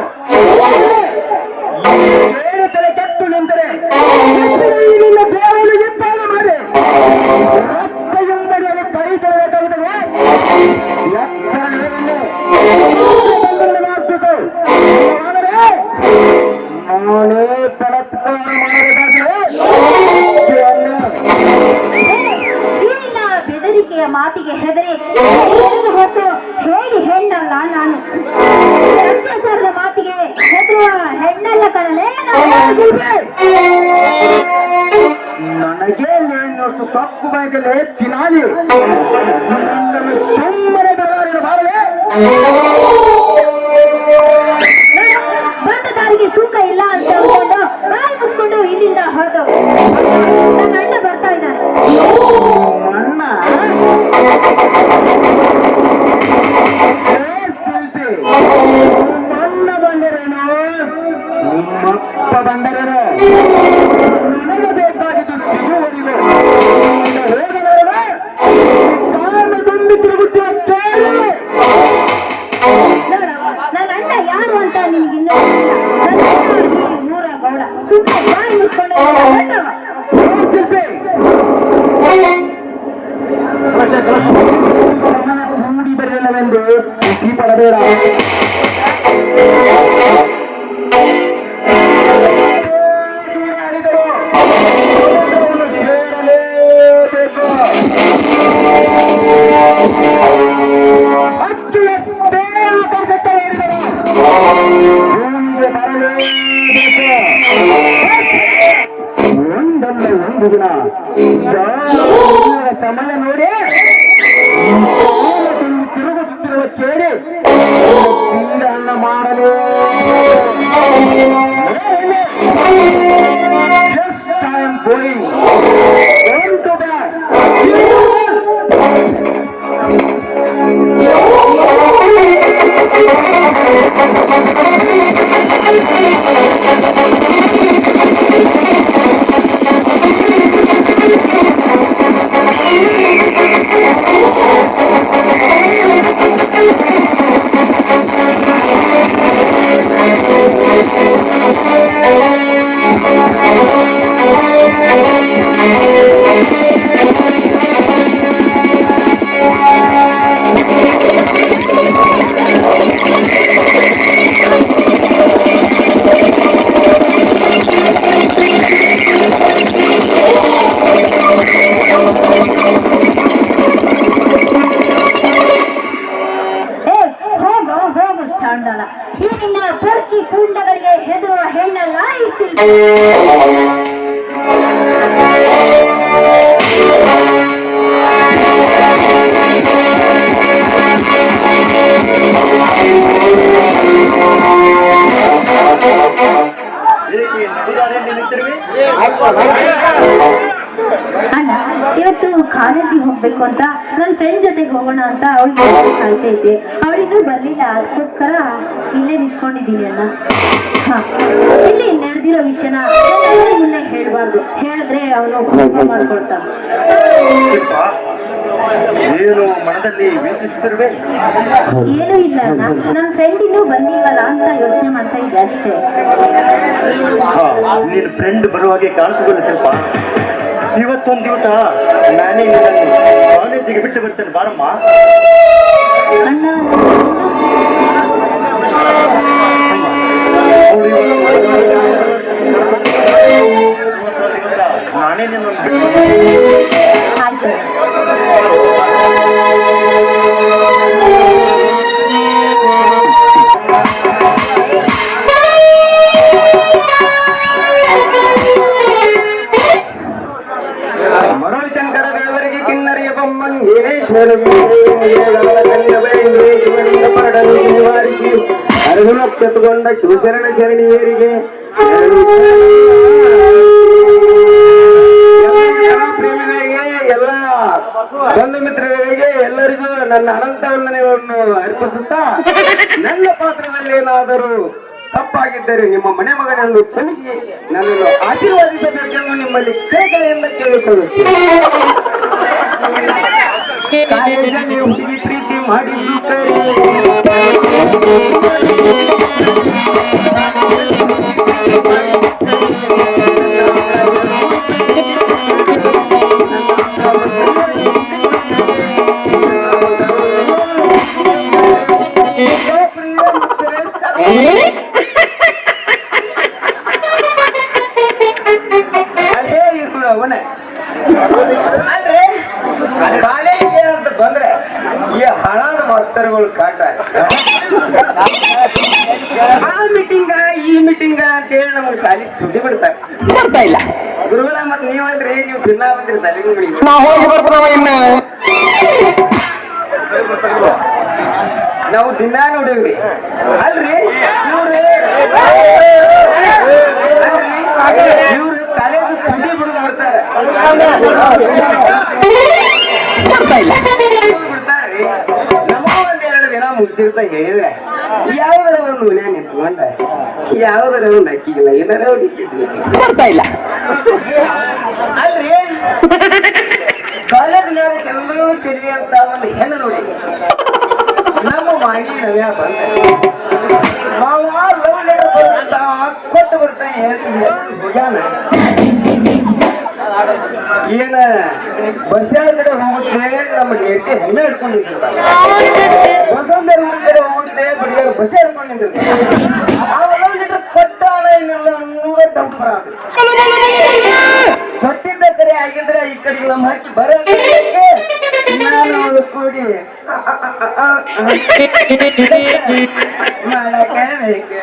ಏನು ತಲೆ ಕೆಟ್ಟು ನಿಂತರೆ ನಿನ್ನ ದೇವರು ಇಪ್ಪಾಗ ಮಾಡಿ ರಕ್ತ ಎಂಬಡಿಯಲ್ಲಿ ಕೈ ತೊಳಬೇಕಾಗುತ್ತದೆ. ಮಾಡ್ಬೇಕು ಆದರೆ ನಾನೇ ಬಲಾತ್ಕಾರ ಮಾಡಬೇಕಾದ್ರೆ ನಿನ್ನ ಬೆದರಿಕೆಯ ಮಾತಿಗೆ ಹೆದರಿ ಹೊಸ ಹೇಗೆ ಹೆಣ್ಣಲ್ಲ ನಾನು. ಅತ್ಯಾಚಾರದ ಮಾತಿಗೆ ಹೆದರುವ ಹೆಣ್ಣಲ್ಲ ಕಣಲೇ ನನಗೆ ಇನ್ನಷ್ಟು ಸೊಕ್ಕು ಬಯಕಲೆ ಚಿನಾಲಿ ಸುಮ್ಮನೆ ಬಾರದೆ. ಬಂದ ದಾರಿಗೆ ಸುಖ ಇಲ್ಲ ಅಂತ ಅಂದ್ಕೊಂಡು ಬಾಯಿ ಮುಚ್ಕೊಂಡು ಇಲ್ಲಿಂದ ಹೊರಟು. ನನ್ನ ಅಣ್ಣ ಬರ್ತಾ ಇದ್ದಾನೆ. ಅಣ್ಣ ಶಿಲ್ಪಿ, ಅಣ್ಣ ಬಂದರೇನು ನಿಮ್ಮಪ್ಪ ಬಂದರೇನು? ನನಗೆ ಬೇಕಾಗಿದ್ದು ಸಿಗುವವರೆಗೂ ಹೋಗಲಾರ ಕಾರಣ ತುಂಬಿ ತಿರುಗುತ್ತಿರುವ ಕೇಳಿ. ನೋಡವ್ವ, ನನ್ನ ಅಣ್ಣ ಯಾರು ಅಂತ ನಿನ್ಗಿನ್ನೂ ಗೊತ್ತಿಲ್ಲ. ಎಂದು ಖುಷಿ ಪಡಬೇಡ. ಸೇರಲೇಬೇಕು. ಅಚ್ಚುವಷ್ಟೇ ಆಕರ್ಷಕ ಹೇಳಿದರು. ಭೂಮಿಗೆ ಬರಲೇಬೇಕು. ಒಂದಲ್ಲ ಒಂದು ದಿನ ಸಮಯ ನೋಡಿ ತಿರುಗುತ್ತಿರುವ ಕೇಳಿ ಅನ್ನ ಮಾಡಲೇ. Just I am going. Don't go back. ಚಾಂಡಾಲ, ಈ ನಿನ್ನ ಪೊರ್ಕಿ ಕುಂಡಗಳಿಗೆ ಹೆದರುವ ಹೆಣ್ಣಲ್ಲ ಈ ಶಿಲ್ಪಿ. ಅಣ್ಣ, ಇವತ್ತು ಕಾಲೇಜಿಗೆ ಹೋಗ್ಬೇಕು ಅಂತ ನನ್ನ ಫ್ರೆಂಡ್ ಜೊತೆ ಹೋಗೋಣ ಅಂತ ಅವಳಿಗೆ ಕಾಯ್ತಾ ಇದ್ದೆ. ಅವಳಿನ್ನೂ ಬರ್ಲಿಲ್ಲ, ಅದಕ್ಕೋಸ್ಕರ ಇಲ್ಲೇ ನಿಂತ್ಕೊಂಡಿದ್ದೀನಿ ಅಣ್ಣ. ಹಾ, ಇಲ್ಲಿ ನಡೆದಿರೋ ವಿಷಯನ ಮುಂದೆ ಹೇಳ್ಬಾರ್ದು, ಹೇಳಿದ್ರೆ ಅವನು ಕೋಪ ಮಾಡ್ಕೊಳ್ತಾನೆ. ಏನು ಮನದಲ್ಲಿ ಯೋಚಿಸುತ್ತಿರುವೆ? ಏನೂ ಇಲ್ಲ ಅಣ್ಣ, ನನ್ನ ಫ್ರೆಂಡ್ ಇನ್ನೂ ಬಂದಿಲ್ವಲ್ಲ ಅಂತ ಯೋಚನೆ ಮಾಡ್ತಾ ಇದ್ದೆ ಅಷ್ಟೇ. ನಿನ್ನ ಫ್ರೆಂಡ್ ಬರುವಾಗೆ ಕಾಣಿಸಿಕೊಳ್ಳಿ ಸ್ವಲ್ಪ. ಇವತ್ತೊಂದು ದಿವಸ ನಾನೇ ಕಾಲೇಜಿಗೆ ಬಿಟ್ಟು ಬರ್ತೇನೆ, ಬಾರಮ್ಮ. ಅಣ್ಣ, ನಾನೇ ನಿನ್ನ ಆಯ್ತು. ಮರುಳಶಂಕರ ದೇವರಿಗೆ ಕಿನ್ನರಿಯ ಬೊಮ್ಮಂಗೇಶ್ವರನಿಂದ ಪರಡಲು ನಿವಾರಿಸಿ ಅರಳು ನಕ್ಷತ್ರಗೊಂಡ ಶಿವಶರಣ ಶರಣಿಯರಿಗೆ ಪ್ರೇಮಿಗಳಿಗೆ ಎಲ್ಲ ಬಂಧು ಮಿತ್ರರಿಗೆ ಎಲ್ಲರಿಗೂ ನನ್ನ ಅನಂತ ವಂದನೆಗಳನ್ನು ಅರ್ಪಿಸುತ್ತಾ, ನನ್ನ ಪಾತ್ರದಲ್ಲಿ ಏನಾದರೂ ತಪ್ಪಾಗಿದ್ದರೆ ನಿಮ್ಮ ಮನೆ ಮಗನೆಂದು ಕ್ಷಮಿಸಿ ನನ್ನನ್ನು ಆಶೀರ್ವಾದಿಸಬೇಕೆಂದು ನಿಮ್ಮಲ್ಲಿ ಕೈಗಳಿಂದ ಕೇಳಿಕೊಳ್ಳುತ್ತೇನೆ. ನೀವು ಹುಡುಗಿ ಪ್ರೀತಿ ಮಾಡಿದ್ದು ಕರಿ ಕಾಲೇಜಿಗೆ ಅಂತ ಬಂದ್ರೆ ಈ ಹಳಾದ ಮಾಸ್ತರ್ಗಳು ಕಾಟ ಆ ಮೀಟಿಂಗ ಈ ಮೀಟಿಂಗ ಅಂತ ಹೇಳಿ ನಮಗೆ ಸಾಲಿ ಸುದ್ದಿ ಬಿಡ್ತಾರೆ. ಬರ್ತಾ ಇಲ್ಲ ಗುರುಗಳ ಮತ್ ನೀವಲ್ರಿ, ನೀವು ದಿನ ಬಂದ್ರಿ ತಲೆಗುಂಬಿ ನಾವು ದಿನ ನೋಡಿವ್ರಿ. ಅಲ್ರಿ ಇವ್ರು ಕಾಲೇಜ್ ಸುದ್ದಿ ಬಿಡುದು ಬರ್ತಾರೆ. ನಮಗೂ ಒಂದೆರಡು ದಿನ ಮುಂಚಿರ್ತ ಹೇಳಿದ್ರೆ ಯಾವ್ದಾರ ಒಂದು ಮನೆ ನಿಂತ್ಕೊಂಡ ಯಾವ್ದಾರ ಒಂದು ಅಕ್ಕಿಗಿಲ್ಲ ಏನಾರ ಹೊಡಿತಿದ್ವಿ. ಬರ್ತಾ ಇಲ್ಲ ಅಲ್ರಿ ಕಾಲೇಜಿನಾಗ ಚಂದ್ರನು ಚೆಲುವೆ ಅಂತ ಒಂದು ಹೆಣ್ಣು ನೋಡಿ ನಮ್ಮ ಮಾಡಿ ರವ್ಯಾ ಬಂದ ಮಾವ ಲವ್ ಲೆಟರ್ ಬರುತ್ತಾ ಕೊಟ್ಟು ಬರ್ತಾ ಹೋಗ್ಯಾನ. ಏನ ಬಸ್ಸಾಳ ಕಡೆ ಹೋಗುತ್ತೆ ನಮ್ಮ ಗೆಟ್ಟಿ ಹೆಮ್ಮೆ ಹಿಡ್ಕೊಂಡಿರ್ತಾರೆ. ಬಸವಂತರ ಊರ ಕಡೆ ಹೋಗುತ್ತೆ ಬಡಿಯಾರ ಬಸ್ ಹಿಡ್ಕೊಂಡು ನಿಂತಿರ್ತಾರೆ. ಅವೆಲ್ಲ ಲೀಟರ್ ಕೊಟ್ಟ ಹಣ ಏನಿಲ್ಲ ಅನ್ನೋದೇ ಡೌಟ್ ಬರೋದು. ಕೊಟ್ಟಿದ್ದ ಕರೆ ಆಗಿದ್ರೆ ಈ ಕಡೆಗೆ ನಮ್ಮ ಹಾಕಿ ಬರೋದು ನಾನು ಅವಳು ಕೂಡಿ ಮಾಡಕ್ಕೆ ಬೇಕೆ.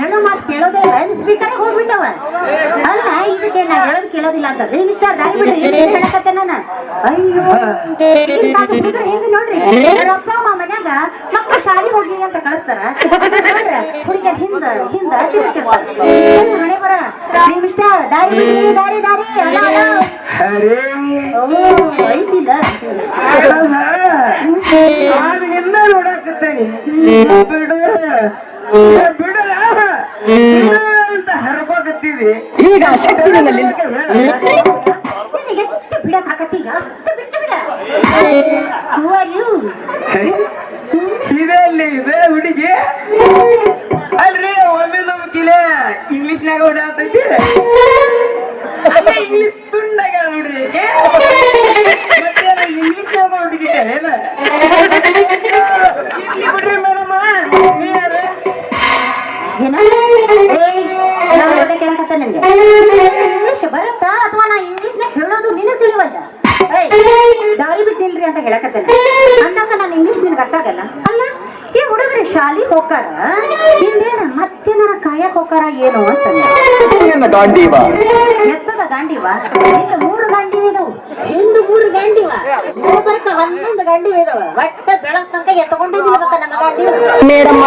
ಹೆಣ್ಣು ಮಾತು ಕೇಳೋದೇ ಇಲ್ಲ, ಸ್ಪೀಕರ್ ಹೋಗ್ಬಿಟ್ಟವ. ಅಲ್ಲ ಇದಕ್ಕೆ ನಾ ಹೇಳೋದು ಕೇಳೋದಿಲ್ಲ ಅಂತ ಮಿಸ್ಟರ್ ದಾರಿ ಬಿಡ್ರಿ ಹೇಳಕತ್ತೆ ನಾನು. ಅಯ್ಯೋ ಹೆಂಗ ನೋಡ್ರಿ, ಅಪ್ಪ ಅಮ್ಮ ಮನ್ಯಾಗ ಮಕ್ಕಳು ಶಾಲೆ ಹೋಗಿ ಅಂತ ಕಳಿಸ್ತಾರ, ಹುಡುಗ ಹಿಂದ ಹಿಂದ ಹಣೆ ಬರ ಮಿಸ್ಟರ್ ದಾರಿ ಬಿಡ್ರಿ ದಾರಿ ದಾರಿ ಐತಿಲ್ಲ ನಿನ್ನ ನೋಡಾಕತ್ತೇನಿ ಬಿಡು ಬಿಡು ಅಂತ ಹರ್ಕೋಕತ್ತೀವಿ. ಈಗ ಶಕ್ತಿ ಎಷ್ಟು ಬಿಡಕ್ ಆಗತ್ತಿ ಅಷ್ಟು ಬಿಟ್ಟು ಬಿಡ. ಇದೆ ಅಲ್ಲಿ ಇದೆ ಹುಡುಗಿ ಅಲ್ರಿ. ಒಮ್ಮೆ ನಮ್ ಕಿಲೆ ಇಂಗ್ಲಿಷ್ನಾಗ ಹೊಡ್ಯಾತೈತಿ, ಇಂಗ್ಲಿಷ್ ತುಂಡಾಗ ನೋಡ್ರಿ. ಮತ್ತೆ ಇಂಗ್ಲಿಷ್ನಾಗ ಹುಡುಗಿ ಏನ ಇಲ್ಲಿ ಬಿಡ್ರಿ ಮೇಡಮ್. ಕೇಳಕತ್ತ ನನ್ಗೆ ಇಂಗ್ಲಿಷ್ ಬರುತ್ತಾ ಅಥವಾ ನಾ ಇಂಗ್ಲಿಷ್ ನ ಹೇಳೋದು ನಿನ್ನ ತಿಳಿವಲ್ಲ. ದಾರಿ ಬಿಟ್ಟಿಲ್ರಿ ಅಂತ ಹೇಳಕತ್ತೇನೆ ಅಂದಾಗ ನಾನು ಇಂಗ್ಲಿಷ್ ನಿನ್ಗೆ ಅರ್ಥ ಆಗಲ್ಲ. ಅಲ್ಲ ಈ ಹುಡುಗರು ಶಾಲಿಗೆ ಹೋಗಾರ ಇನ್ನೇನ ಮತ್ತೆ ನನ್ನ ಕಾಯಕ್ ಹೋಗಾರ ಏನು ಅಂತ. ಎತ್ತದ ಗಾಂಡಿವ ಇಲ್ಲ 3 ಗಾಂಡಿವ ಇದಾವು. ಹಿಂದು 3 ಗಾಂಡಿವ ಒಬ್ಬರಕ 11 ಗಾಂಡಿವ ಇದಾವ. ಒಟ್ಟ ಬೆಳಕ್ ತನಕ ಎತ್ಕೊಂಡಿದ್ದಿಲ್ಬೇಕ ನಮ್ಮ ಗಾಂಡಿವ. ಮೇಡಮ್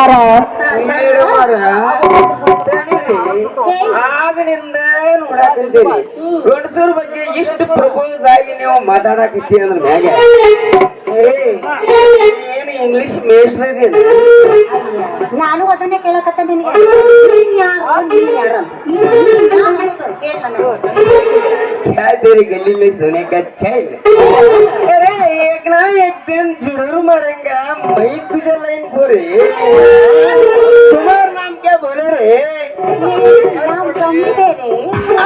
ಆಗನಿಂದ ನೋಡಾಕಂತೀರಿ ಗಂಡಸೂರ್ ಬಗ್ಗೆ ಇಷ್ಟು ಪ್ರಪೋಸ್ ಆಗಿ ನೀವು ಮಾತಾಡಕತ್ತಿ ಅಂದ್ರ ಮ್ಯಾಗ ಏನು ಇಂಗ್ಲಿಷ್ ಮೇಸ್ಟ್ರ ಇದೆ. ನಾನು ಅದನ್ನೇ ಕೇಳಕತ್ತ ನಿನಗೆ. तेरी गली में सोने का चैन. अरे एक ना एक दिन जरूर मरेंगे. मैं तुझे लाइन बोले तुम्हारा नाम क्या बोले रे?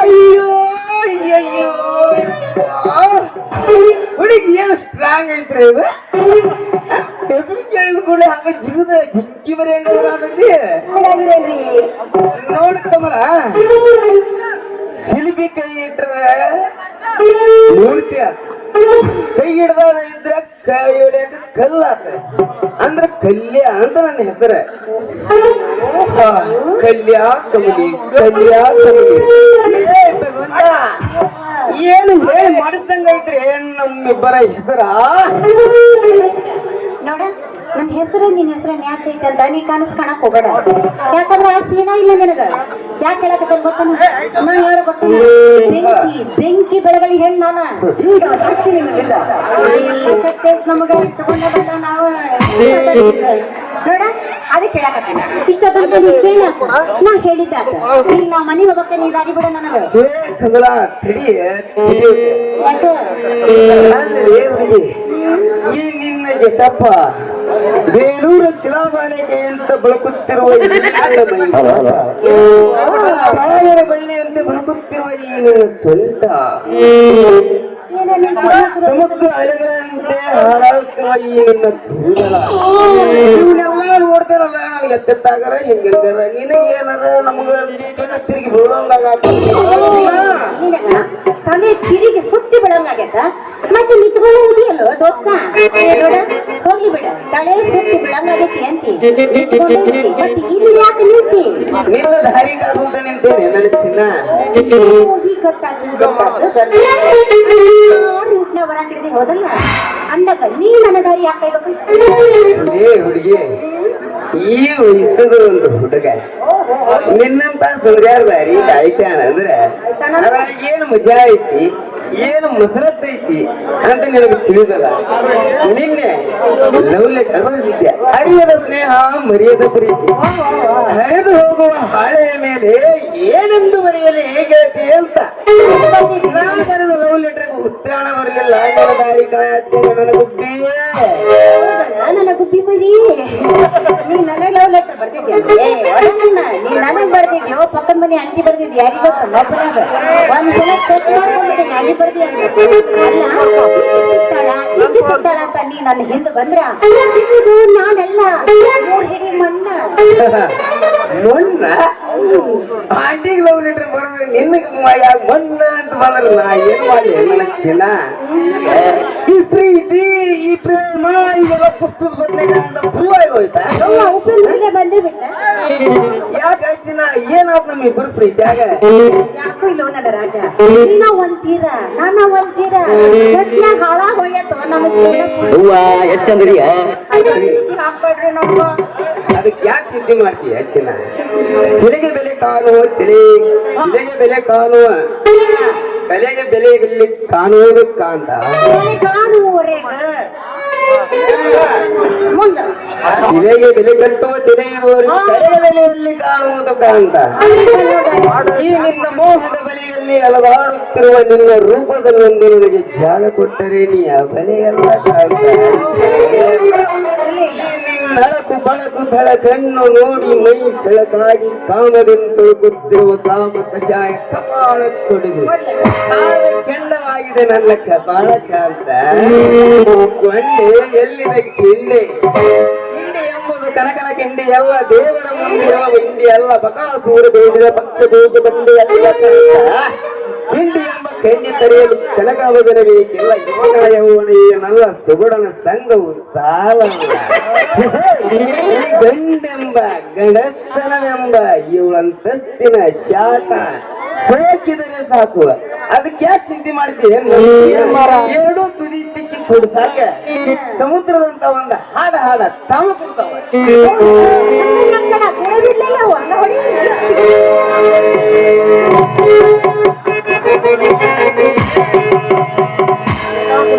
अयो अयो ಹುಡುಗಿ ಏನು ಸ್ಟ್ರಾಂಗ್ ಐತ್ರಿ ಇದು. ಹೆಸರು ಕೇಳಿದ ಕೂಡ ಹಂಗ ಜಿಗುದ ಜಿಂಕಿ ಮರಿ ಹಂಗಂದಿ ನೋಡ್ತಮಲ. ಶಿಲ್ಪಿ ಕೈ ಇಟ್ರೆ ಮೂರ್ತಿ ಆತ, ಕೈ ಹಿಡ್ದ ಇದ್ರ ಕೈ ಹಿಡಿಯಕ ಕಲ್ಲಾತ ಅಂದ್ರ ಕಲ್ಯ ಅಂತ ನನ್ನ ಹೆಸರ. ಕಲ್ಯ ಕಮಲಿ ಕಲ್ಯ ಕಮಲಿ ಏನು ಹೇಳಿ ಮಾಡಿಸ್ದಂಗ ಐತ್ರಿ ನಮ್ಮಿಬ್ಬರ ಹೆಸರ. ನೋಡ ನನ್ನ ಹೆಸರು ನಿನ್ನ ಹೆಸರು ಮ್ಯಾಚ್ ಐತೆ ಅಂತ ನೀ ಕನಸು ಕಾಣಕ್ ಹೋಗ್ಬೇಡ. ಯಾಕಂದ್ರೆ ಆ ಸೀನ ಇಲ್ಲ ನಿನಗ. ಯಾಕೆ ಹೇಳಕತ್ತ ಗೊತ್ತ ನಾ ಯಾರು ಗೊತ್ತ? ಬೆಂಕಿ ಬೆಂಕಿ ಬೆಳಗಲಿ ಹೆಣ್ಣು ನಾನು. ಶಕ್ತಿ ನಿಮಗಿಲ್ಲ. ಶಕ್ತಿ ನಮಗ ಇಟ್ಕೊಂಡ ಬಂದ ನಾವು ನೋಡ ಅದಕ್ಕೆ ಹೇಳಕತ್ತೀನಿ. ಇಷ್ಟೊತ್ತಂತ ನೀ ಕೇಳಾಕ ನಾ ಹೇಳಿದ್ದಾತ. ಈಗ ನಾ ಮನೆ ಹೋಗಕ್ಕೆ ನೀ ದಾರಿ ಬಿಡ ನನಗ. ಈ ನಿನ್ನ ಗೆಟಪ್ಪ ಬೇಲೂರು ಶಿಲಾಬಾಲಿಗೆ ಅಂತ ಬೆಳಕುತ್ತಿರುವ ತಾವರ ಬಳ್ಳಿಯಂತೆ ಬೆಳಕುತ್ತಿರುವ ಈ ನಿನ್ನ ಸ್ವಂತ ಸಮುದ್ರ ಅಲೆಗಳಂತೆ ಹಾರಾಡುತ್ತಿರುವ ಈ ನಿನ್ನ ಕೂದಲ ಇವನ್ನೆಲ್ಲ ನೋಡ್ತಾರಲ್ಲ ನನಗೆ ಎತ್ತೆತ್ತಾಗಾರ ಹೆಂಗಿರ್ತಾರ ನಿನಗೇನಾರ ನಮಗ ತಿರುಗಿ ಬೀಳೋಂಗಾಗ ತಲೆ ತಿರುಗಿ ಸುತ್ತಿ ಬಿಡಂಗಾಗೈತ. ಮತ್ತೆ ನಿಂತ್ಕೊಳ್ಳೋದಿಯಲ್ಲೋ ದೋಸ್ತ. ನೋಡ ಹೋಗ್ಲಿ ಬಿಡ, ತಲೆ ಸುತ್ತಿ ಬಿಡಂಗಾಗೈತಿ ಅಂತಿ ಇಲ್ಲಿ ಯಾಕೆ ನಿಂತಿ? ನಿನ್ನ ದಾರಿಗಾಗುತ್ತ ನಿಂತೇನೆ ನನ್ನ ಚಿನ್ನ. ಈಗ ಗೊತ್ತಾಗ್ತದೆ ರೂಟ್ನ ಹೊರ ಕಡೆ ಹೋದಲ್ಲ ಅಂದಾಗ ನೀ ನನ್ನ ದಾರಿ ಯಾಕೆ ಕಾಯ್ಬೇಕು ಏ ಹುಡುಗಿ ಈ ವಯಸ್ಸದ ಒಂದು ಹುಡುಗ ನಿನ್ನಂತ ಸುಂದರ ದಾರಿ ಕಾಯ್ತಾನ ಅಂದ್ರೆ ಅದ್ರಾಗ ಏನು ಮಜಾ ಐತಿ ಏನು ಮಸರತ್ ಐತಿ ಅಂತ ನಿನಗೆ ತಿಳಿದಲ್ಲ ನಿನ್ನೆ ಲವ್ ಲೆಟರ್ ಬರೆದಿದ್ದೆ ಅರಿಯದ ಸ್ನೇಹ ಮರೆಯದ ಪ್ರೀತಿ ಹರಿದು ಹೋಗುವ ಹಾಳೆಯ ಮೇಲೆ ಏನೆಂದು ಬರೆಯಲಿ ಹೇಗೆ ಅಂತ ನಾನು ಬರೆದ ಲವ್ ಲೆಟರ್ಗೆ ಉತ್ತರ ಬರಲಿಲ್ಲ ನನ್ನ ದಾರಿ ಕಾಯತ್ತೇನೆ ನನ್ನ ಗುಬ್ಬಿಯೇ ನನ್ನ ಗುಬ್ಬಿ ಬರೀ ನೀ ನನಗೆ ಲವ್ ಲೆಟರ್ ಬರ್ತಿದ್ಯಾ ನೀ ನನಗ್ ಬರ್ತಿದ್ಯೋ ಪಕ್ಕದ ಮನೆ ಅಂಟಿ ಬರ್ತಿದ್ಯ ಯಾರಿಗ ಗೊತ್ತಲ್ಲ ಒಂದ್ಸಲ ಚೆಕ್ ಮಾಡ್ಕೊಂಡ್ಬಿಟ್ಟೆ ಅಲ್ಲಿ ಬರ್ದಿ ಅಲ್ಲ ಅಂತ ನೀ ನನ್ನ ಹಿಂದೆ ಬಂದ್ರ ಇದು ನಾನೆಲ್ಲ ಮೂರ್ ಹಿಡಿ ಮಣ್ಣ ಮಣ್ಣ ಆಂಟಿಗೆ ಲವ್ ಲೆಟರ್ ಬರೋದ್ರೆ ನಿನ್ನ ಮಣ್ಣ ಅಂತ ಬಂದ್ರೆ ನಾ ಏನ್ ಮಾಡಿ ನನ್ನ ಚಿನ್ನ ಈ ಪ್ರೀತಿ ಈ ಪ್ರೇಮ ಇವೆಲ್ಲ ಪುಸ್ತಕದ ಬದಲಿಗೆ ಅಂತ ಪ್ರೂವ್ ಆಗಿ ಹೋಯ್ತಾ ಉಪೇಂದ್ರಿಗೆ ಬಂದೇ ಬಿಟ್ಟ ಯಾಕೆ ಚಿನ್ನ ಏನಾದ್ ನಮ್ ಇಬ್ಬರು ಪ್ರೀತಿಯಾಗ ಯಾಕೋ ಇಲ್ಲೋ ನನ್ನ ರಾಜ ನೀನ ಒಂತೀರ ನಾನ ಒಂತೀರ ಗಟ್ಯಾಗ ಹಾಳಾಗ್ ಹೋಗ್ಯತ್ತೋ ನಮಗೆ ಎಷ್ಟಂದ್ರಿಯ ಹಾಕ್ಬೇಡ್ರಿ ನಮ್ಗ ಅದಕ್ಕೆ ಯಾಕೆ ಸಿದ್ಧಿ ಮಾಡ್ತೀಯ ಚಿನ್ನ ಸಿಲೆಗೆ ಬೆಲೆ ಕಾಣುವ ಸಿಲೆಗೆ ಬೆಲೆ ಕಾಣುವ ಕಲೆಗೆ ಬೆಲೆ ಇಲ್ಲಿ ಕಾಣುವುದು ಕಾಂತ ಕಾಣುವವರೆಗ ಮುಂದ ಸಿಲೆಗೆ ಬೆಲೆ ಕಟ್ಟುವ ತೆರೆ ಇರುವವರಿಗೆ ಕಲೆಯ ಬೆಲೆಯಲ್ಲಿ ಕಾಣುವುದು ಕಾಂತ ಈ ನಿನ್ನ ಮೋಹದ ಬಲೆಯಲ್ಲಿ ಅಲವಾಡುತ್ತಿರುವ ನಿನ್ನ ರೂಪದಲ್ಲೊಂದು ನನಗೆ ಜಾಗ ಕೊಟ್ಟರೆ ನೀ ಆ ಬಲೆಯಲ್ಲ ಕಾಂತ ನಳಕು ಬಳಕು ಥಳ ಕಣ್ಣು ನೋಡಿ ಮೈ ಚಳಕಾಗಿ ಕಾಮದಿಂದ ತುಳುಕುತ್ತಿರುವ ಕಾಮ ಕಷಾಯ ಕಪಾಳ ಕೊಡುದು ಕೆಂಡವಾಗಿದೆ ನನ್ನ ಕಪಾಳ ಕಾಂತ ಕೊಂಡೆ ಎಲ್ಲಿದೆ ಕಿಂಡೆ ಕಿಂಡೆ ಎಂಬುದು ಕನಕನ ಕೆಂಡೆ ಎಲ್ಲ ದೇವರ ಮುಂದಿರುವ ಹಿಂಡಿ ಎಲ್ಲ ಬಕಾಸೂರು ಬೇಡಿದ ಪಕ್ಷ ಬೀಜ ಬಂಡೆ ಎಲ್ಲ ಹಿಂಡಿ ಎಂಬ ಕೆಂಡಿ ತರೆಯಲು ಕನಕಾವದನ ಬೇಕಿಲ್ಲ ಯುವಕನ ಯೌವನ ಏನಲ್ಲ ಸುಗುಡನ ಸಂಘವು ಸಾಲಲ್ಲ ಗಂಡೆಂಬ ಗಂಡಸ್ತನವೆಂಬ ಇವಳಂತಸ್ತಿನ ಶಾಖ ಸೋಕಿದರೆ ಸಾಕು ಅದಕ್ಕೆ ಯಾಕೆ ಚಿಂತೆ ಮಾಡ್ತೀವಿ ಎರಡೂ ತುದಿ ತಿಕ್ಕಿ ಕೊಡ್ಸಾಕ ಸಮುದ್ರದಂತ ಒಂದು ಹಾಡ ತಾವ ಕೊಡ್ತಾವ ಬಿಡ್ಲಿಲ್ಲ ಹೊರಗ ಹೊಡಿ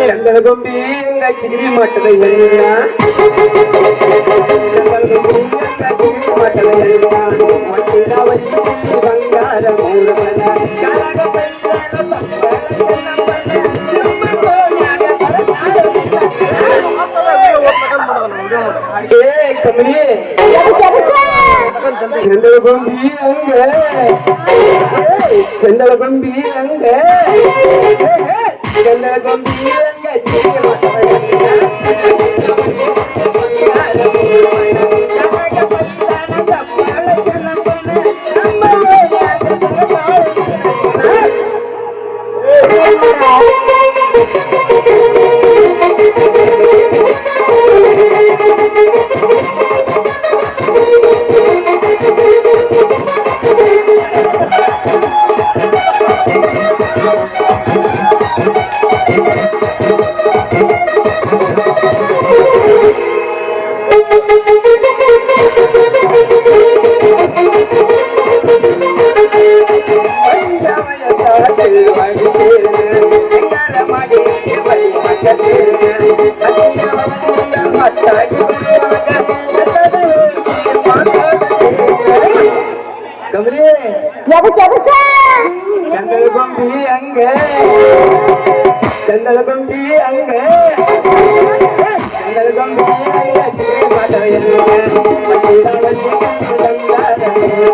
ಚಂದನಗೊಂಬಿ ಹೆಂಗ ಚಿಗರಿ ಮಟ್ಟದ ಹೇಳಿಲ್ಲ ಚಂದನಗೊಂಬಿ ಹೆಂಗ ಚಿಗರಿ ಮಟ್ಟದ ಹೇಳಿಲ್ಲ ಮಟ್ಟಿನವರಿ ಬಂಗಾರ ಮೂರವನ ಕರಗ ಏ ಕಮಲಿ ಚಂದನಗೊಂಬಿ ಹಂಗ ಚಂದನಗೊಂಬಿ ಹಂಗ ಚಂದನಗೊಂಬಿ ಹಂಗ ಚಿಗರಿ ಕಮಲಿ ಚಂದನಗೊಂಬಿ ಹಂಗ ಚಂದನಗೊಂಬಿ ಹಂಗ ಚಂದನಗೊಂಬಿ ಹಂಗ ಚಿಗರಿ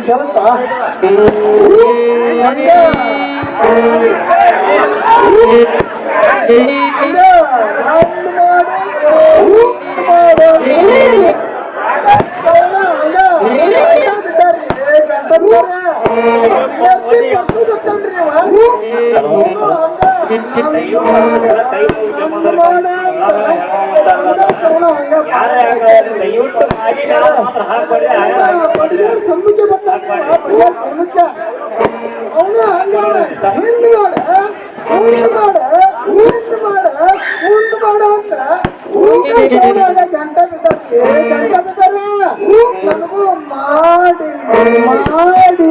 ಕೆಲಸ ಸಮ್ಮುಖ ಬರ್ತಾನೆ ಸಮ್ಮುಖ ಅವನ ಹಂಗ ಹಿಂದ್ ಮಾಡ ಮುಂದ್ ಮಾಡ ಹಿಂದ್ ಮಾಡ ಮುಂದ್ ಮಾಡ ಅಂತ ಗಂಟ ಬಿದ್ದಾರೆ ನನಗೂ ಮಾಡಿ ಮಾಡಿ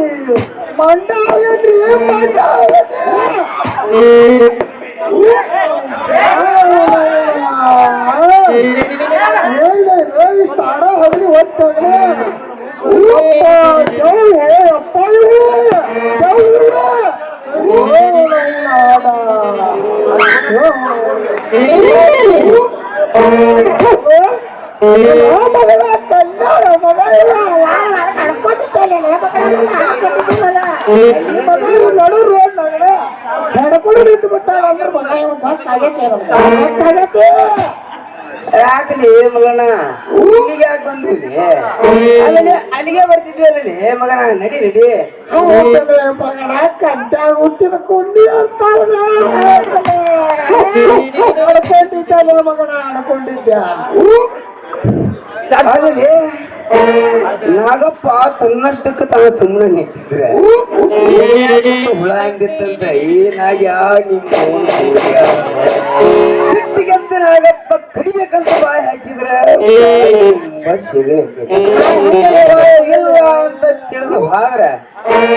ಮಂಡ ಆಗದ್ರಿ ಮಂಡ ಇಷ್ಟ ಆಡ ಹಗಲಿ ಹೊತ್ತಾಗಲೇ ಕಲ್ಯಾಣ ಮಗ ನಡು ರೋಡ್ ನಡ್ಕೊಂಡು ನಿಂತು ಬಿಟ್ಟ ಅಂದ್ರೆ ಮಗ ಯಾಕಲಿ ಮಗನ ಇಲ್ಲಿಗೆ ಯಾಕೆ ಬಂದ್ವಿ ಆಮೇಲೆ ಅಲ್ಲಿಗೆ ಬರ್ತಿದ್ವಿ ಅಲ್ಲಿ ಮಗನ ನಡಿ ನಡಿ ಮಗನ ಕಂಟಾಗ ಹುಟ್ಟಿದ ಕೊಂಡಿ ಅಂತ ಅನ್ಕೊಂಡಿದ್ದಾನೆ ಮಗನ ಅನ್ಕೊಂಡಿದ್ದ ಆಮೇಲೆ ನಾಗಪ್ಪ ತನ್ನಷ್ಟಕ್ಕೆ ತಾನು ಸುಮ್ಮನೆ ನಿಂತಿದ್ರೆ ಹುಳ ಹಂಗಿತ್ತಂತ ಏನಾಗ್ಯ ನಿಮ್ಮ ಸಿಟ್ಟಿಗಂತ ನಾಗಪ್ಪ ಕಡಿಬೇಕಂತ ಬಾಯಿ ಹಾಕಿದ್ರೆ ಇಲ್ಲ ಅಂತ ತಿಳಿದು ಹಾದ್ರೆ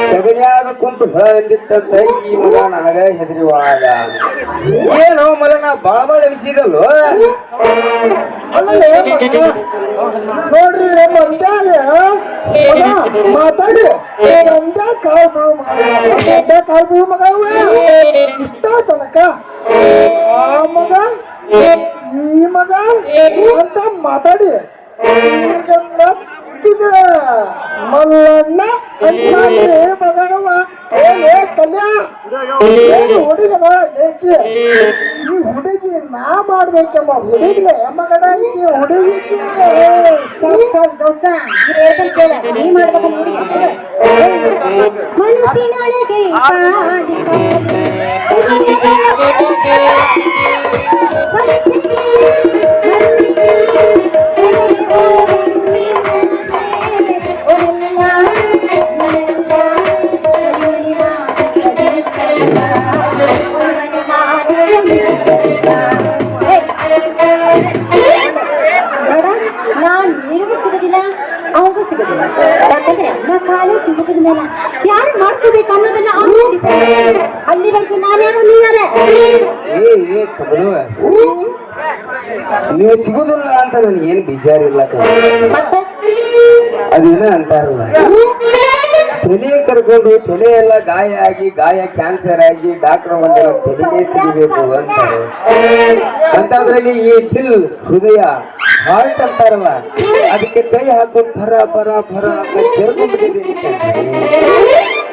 ಸಗಣಿಯಾದ ಕುಂತು ಹುಳ ಅಂದಿತ್ತಂತ ಈ ಮಗ ನನಗ ಹೆದರಿವಾದ ಏನೋ ಮಲನ ಬಾಳ ವಿಷಯದಲ್ಲೋ ನೋಡ್ರಿ ಮಂದ್ಯಾಗ ಮಾತಾಡಿ ಒಂದೇ ಕಾಲ್ ಬಿಡು ಮಗ ಇಷ್ಟ ತನಕ ಆ ಮಗ ಈ ಮಗ ಅಂತ ಮಾತಾಡಿ ಈಗ ಮೆತ್ತಿದ ಮಲ್ಲಣ್ಣ ಅಂತ ಮಗವ ಕಲ್ಯಾ ಹುಡುಗದ ಲೇಕಿ ಈ ಹುಡುಗಿ ನಾ ಮಾಡ್ಬೇಕಮ್ಮ ಹುಡುಗಿಲೆ ಮಗನ ಈ ಹುಡುಗಿಗೆ ನೀ ಮಾಡ್ಬೇಕು ಮನಸ್ಸಿನೊಳಗೆ ನಾನ್ ನಿನಗೂ ಸಿಗೋದಿಲ್ಲ ಅವನಿಗೂ ಸಿಗೋದಿಲ್ಲ ಯಾಕಂದ್ರೆ ನಾ ಕಾಲೇಜ್ ಮುಗಿದ ಮೇಲೆ ಯಾರು ಮಾಡ್ಕೋಬೇಕು ಅನ್ನೋದನ್ನ ಅಲ್ಲಿವರೆಗೂ ನಾನೇನು ನೀನಾರೆ ಏ ಕಮಲವ ನೀವು ಸಿಗೋದಿಲ್ಲ ಅಂತ ನನಗೆ ಏನ್ ಬೇಜಾರಿಲ್ಲ ಮತ್ತೆ ಅದೇನ ಅಂತಾರಲ್ಲ ತಲೆ ಕರ್ಕೊಂಡು ತಲೆ ಎಲ್ಲ ಗಾಯ ಆಗಿ ಗಾಯ ಕ್ಯಾನ್ಸರ್ ಆಗಿ ಡಾಕ್ಟರ್ ಬಂದ ತಲೆಗೆ ತೆಗಿಬೇಕು ಅಂತಾರೆ ಅಂತದ್ರಲ್ಲಿ ಈ ದಿಲ್ ಹೃದಯ ಹಾರ್ಟ್ ಅಂತಾರಲ್ಲ ಅದಕ್ಕೆ ಕೈ ಹಾಕೊಂಡು ಫರ ಫರ ಫರ ಅಂತ ಕೆರ್ಕೊಂಡ್ಬಿಟ್ಟಿದ್ದೀನಿ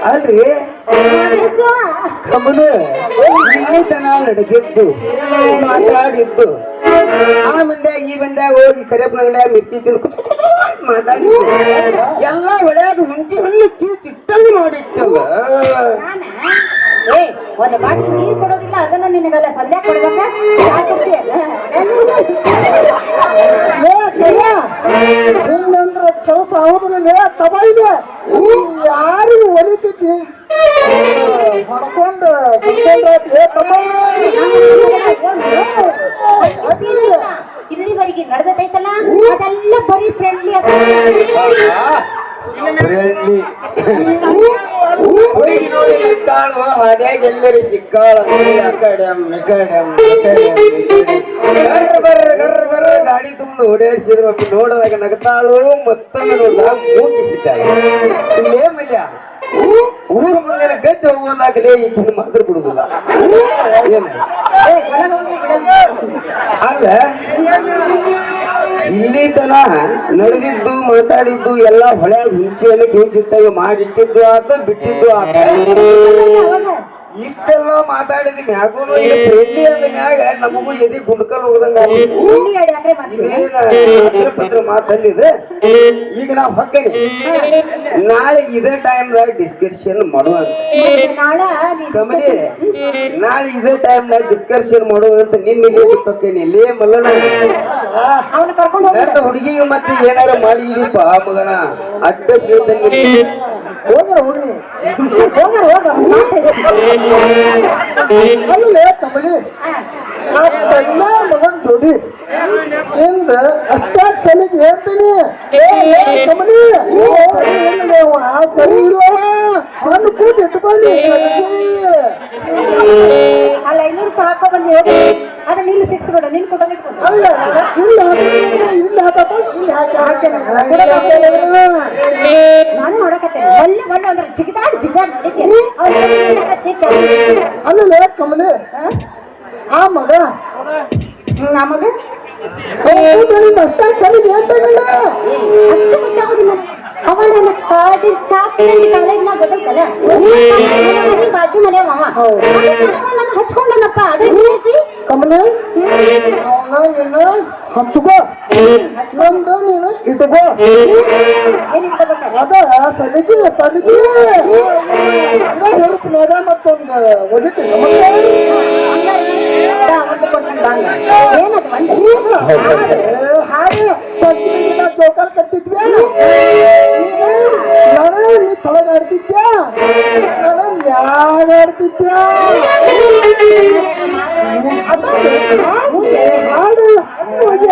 ಅಲ್ರಿ ಕಮಲು ತನ ನಡೆದಿದ್ದು ಮಾತಾಡಿದ್ದು ಆ ಮಂದ್ಯಾಗ ಈ ಮಂದ್ಯಾಗ ಹೋಗಿ ಕರಿಯಪ್ಪನ ಅಂಗಡ್ಯಾಗ ಮಿರ್ಚಿ ತಿಂದು ಮಾತಾಡಿದ್ದು ಎಲ್ಲ ಒಳ್ಳೆಯಾದ ಹುಂಚಿ ಹಣ್ಣು ಚಿಟ್ಟಂಗಿ ಮಾಡಿಟ್ಟಲ್ಲ ಏ ಒಂದು ಬಾಟ್ಲಿ ನೀರು ಕೊಡೋದಿಲ್ಲ ಅದನ್ನ ನಿನಗೆಲ್ಲ ಸಂಧ್ಯಾ ಕೊಡ್ಬೇಕ ಹಿಂಗಂದ್ರ ಕೆಲಸ ಹೌದ್ರಲ್ಲ ತಬ ಇದೆ ಯಾರಿಗೂ ಒಲಿತಿದ್ದಿ ಹೊಡ್ಕೊಂಡು ಇಲ್ಲಿವರೆಗೆ ನಡೆದೈತಲ್ಲ ಅದೆಲ್ಲ ಬರೀ ಫ್ರೆಂಡ್ಲಿ ಫ್ರೆಂಡ್ಲಿ ಹುಡುಗಿ ನೋಡಿ ಸಿಕ್ಕಾಳು ಹಾದ್ಯಾಗ ಎಲ್ಲರೂ ಸಿಕ್ಕಾಳ ಗರ್ರ ಗಾಡಿ ತಗೊಂಡು ಓಡಾಡಿಸಿದ್ರು ನೋಡುವಾಗ ನಗತಾಳು ಮತ್ತೊಮ್ಮೆ ನೋಡಿದಾಗ ಮೂಗಿಸಿದ್ದಾಳೆ ಇಲ್ಲೇ ಮಲ್ಯ ಊರು ಮುಂದಿನ ಗದ್ದೆ ಹೋಗೋದಾಗಲೇ ಈಗಿನ ಮಾತ್ರ ಬಿಡುದಿಲ್ಲ ಏನ ಅಲ್ಲ ಇಲ್ಲಿ ತನ ನಡೆದಿದ್ದು ಮಾತಾಡಿದ್ದು ಎಲ್ಲ ಹೊಳೆಯಾಗ ಹುಂಚೆಯನ್ನು ಕಿಂಚಿಟ್ಟಾಗ ಮಾಡಿಟ್ಟಿದ್ದು ಆತ ಬಿಟ್ಟಿದ್ದು ಆತ ಇಷ್ಟೆಲ್ಲ ಮಾತಾಡಿದ ಮ್ಯಾಗೂ ಫ್ರೆಂಡ್ಲಿ ಅಂದ ಮ್ಯಾಗ ನಮಗೂ ಎದಿ ಗುಂಡ್ಕಲ್ ಹೋಗದಂಗ ಪತ್ರ ಮಾತಲ್ಲಿದೆ ಈಗ ನಾವು ಹೊಕ್ಕಣಿ ನಾಳೆ ಇದೇ ಟೈಮ್ದಾಗ ಡಿಸ್ಕಷನ್ ಮಾಡುವಂತ ಕಮಲಿ ನಾಳೆ ಇದೇ ಟೈಮ್ದಾಗ ಡಿಸ್ಕಷನ್ ಮಾಡುವಂತ ನಿನ್ನ ಹೊಕ್ಕಣಿ ಲೇ ಮಲ್ಲಣ್ಣ ನನ್ನ ಹುಡುಗಿಗೆ ಮತ್ತೆ ಏನಾರ ಮಾಡಿ ಇಡಿಪ್ಪ ಮಗನ ಅಡ್ಡ ಶ್ರೀತಂಗಿ ಹೋಗ್ರಿ ಅಲ್ಲೇ ಕಮಲಿ ಆ ಕಲ್ಯಾಣ ಮಗನ್ ಜೋಡಿ ಇಂದ ಅಷ್ಟಾಗ್ ಸಲಿಗೆ ಹೇಳ್ತೀನಿ ಕಮಲಿ ಸರಿ ಇಲ್ವವ ನಾನು ಕೂತ್ ಇಟ್ಕೊಳ್ಳಿ ಅಲ್ಲ 500 ರೂಪಾಯಿ ಹಾಕೋ ಬಂದು ಹೋಗಿ ಅದನ್ನ ಇಲ್ಲಿ ಸಿಕ್ಸ್ಬಿಡು ನಿನ್ ಕೊಟ್ಟು ಇಟ್ಕೊಂಡು ಅಲ್ಲ ಇಲ್ಲ ಹಾಕಪ್ಪ ಇಲ್ಲಿ ಹಾಕಿ ನಾನು ನೋಡಕತ್ತೇನೆ ಒಳ್ಳೆ ಅಂದ್ರೆ ಜಿಗಿದಾಡ್ ನಡೀತೇನೆ ಅಲ್ಲೇ ಕಮಲಿ ಆ ಮಗ ನಮಗ ಅಷ್ಟು ಗೊತ್ತಾಗೋದಿಲ್ಲ ಅವ ನನ್ನ ಕಾಲೇಜ್ನಾಗ ಗೊತ್ತೈತಲ್ಲ ಮನೆ ಬಾಜು ಮನೆ ಅವ ನನ್ನ ಹಚ್ಕೊಂಡನಪ್ಪ ಅದೇ ಕಮಲ ನಿನ್ನ ಹಚ್ಚುಕೋ ನಂದು ನೀನು ಇಟ್ಕೋ ಏನ್ ಇಟ್ಕೋಬೇಕ ಅದ ಸದಗಿ ಹುಡುಕ್ನಾಗ ಮತ್ತೊಂದು ಒದಿತಿ ಏನದು ಬಂದೆ ಹಾಗೆ ಪಂಚಮಿನ ಚೌಕಾಲ್ ಕಟ್ತಿದ್ವಿ ನಾನು ನೀ ತೊಳಗ ಆಡ್ತಿದ್ಯಾ ನಾನು ಮ್ಯಾಗ ಆಡ್ತಿದ್ಯಾ ಹಾಡು ಹೋಗಿ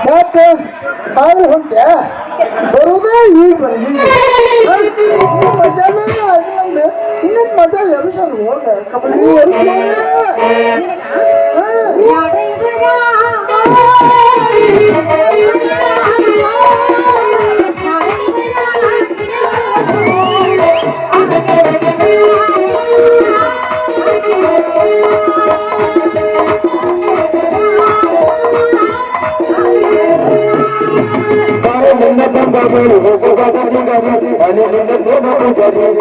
ಯಾಕೆ ಹಾಗೆ ಹೊಂಟೆ ಬರುವುದೇ ಈಗ ಬಂದಿ ಮಜಾನೇ ಆಗಿಲ್ಲ ಇನ್ನೊಂದು ಮಜಾ ಎಬ್ಸೋದು ಹೋಗ ಕಬಡ್ಡಿ Hare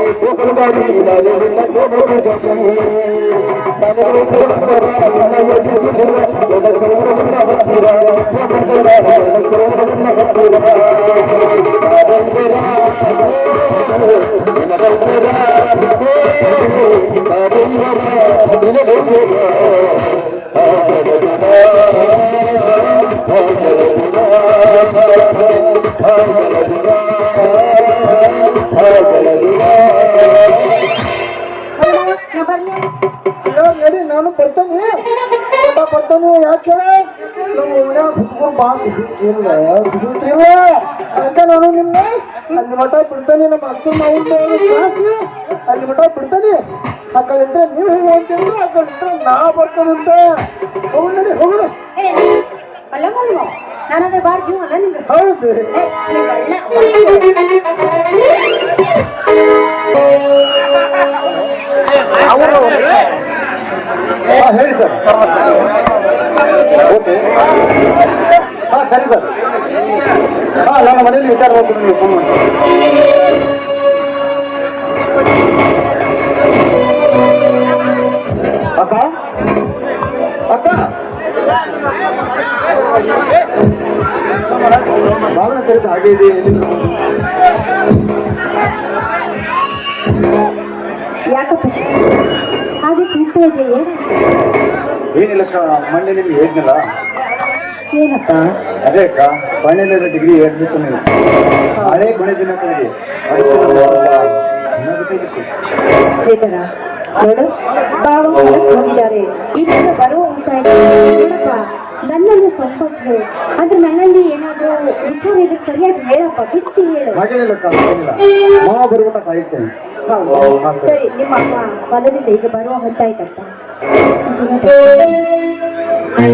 ನಡಿ ನಾನು ಬರ್ತಾನೆ ಯಾಕೆ ನಮ್ಮ ಮನ್ಯಾಗ ಹುಡುಗರು ಬಾ ಇಲ್ಲ ಅದಕ್ಕೆ ನಾನು ನಿನ್ನ ಅಲ್ಲಿ ಮಠ ಬಿಡ್ತಾನೆ ನಮ್ಮ ಅಕ್ಷರ ಮಾವಿನ ಅಲ್ಲಿ ಮಠ ಬಿಡ್ತಾನೆ ಆ ಕಡೆ ನೀವು ಹೋಗ್ತೀವಿ ಆ ಕಡೆ ನಾ ಬರ್ತಾನಂತ ಹೋಗೋಣ ನಡಿ ಹೋಗೋಣ ಅಲ್ಲ ಮಲ್ವ ನಾನಂದ್ರೆ ಬಾಳ ಜೀವ ಅಲ್ಲ ನಿಂಗೆ ಹೌದು ಹೇಳಿ ಸರ್ ಓಕೆ ಸರಿ ಸರ್ ನನ್ನ ಮನೆಯಲ್ಲಿ ವಿಚಾರ ಮಾಡ್ಕೊಂಡು ನೀವು ಫೋನ್ ಮಾಡಿ ಅಕ್ಕ ಅಕ್ಕ ಭಾವನ ಕರೆದು ಹಾಗೆ ಇದೆ ಯಾಕಪ್ಪ ಹಾಗೆ ತಿಂತಾ ಇದೆಯೇ ಏನಿಲ್ಲಕ್ಕ ಮೊನ್ನೆ ನಿಮ್ಗೆ ಹೇಳಿದ್ನಲ್ಲ ಏನಪ್ಪ ಅದೇ ಅಕ್ಕ ಫೈನಲ್ ಡಿಗ್ರಿ ಅಡ್ಮಿಷನ್ ಇದೆ ಹಳೆ ಕೊನೆ ದಿನಕ್ಕೆ ಶ್ರೀಧರ ನೋಡು ಬಾವ ಹೊರಗೆ ಹೋಗಿದ್ದಾರೆ ಇದನ್ನ ಬರುವ ಹೋಗ್ತಾ ಇದ್ದಾರೆ ನೋಡಪ್ಪ ನನ್ನಲ್ಲಿ ಸಂಕೋಚನೆ ಅಂದ್ರೆ ನನ್ನಲ್ಲಿ ಏನಾದ್ರೂ ವಿಚಾರ ಇದಕ್ಕೆ ಸರಿಯಾಗಿ ಹೇಳಪ್ಪ ಬಿಟ್ಟು ಹೇಳು ಹಾಗೇನಿಲ್ಲಕ್ಕ ಏನಿಲ್ಲ ಮಾವ ಬರುವಂತ ಕಾಯುತ್ತೇನೆ ಹೌದಾ ಸರಿ ನಿಮ್ಮ ಅಮ್ಮ ಹೊಲದಿಂದ ಈಗ ಬರುವ ಹೊತ್ತಾಯ್ತಪ್ಪ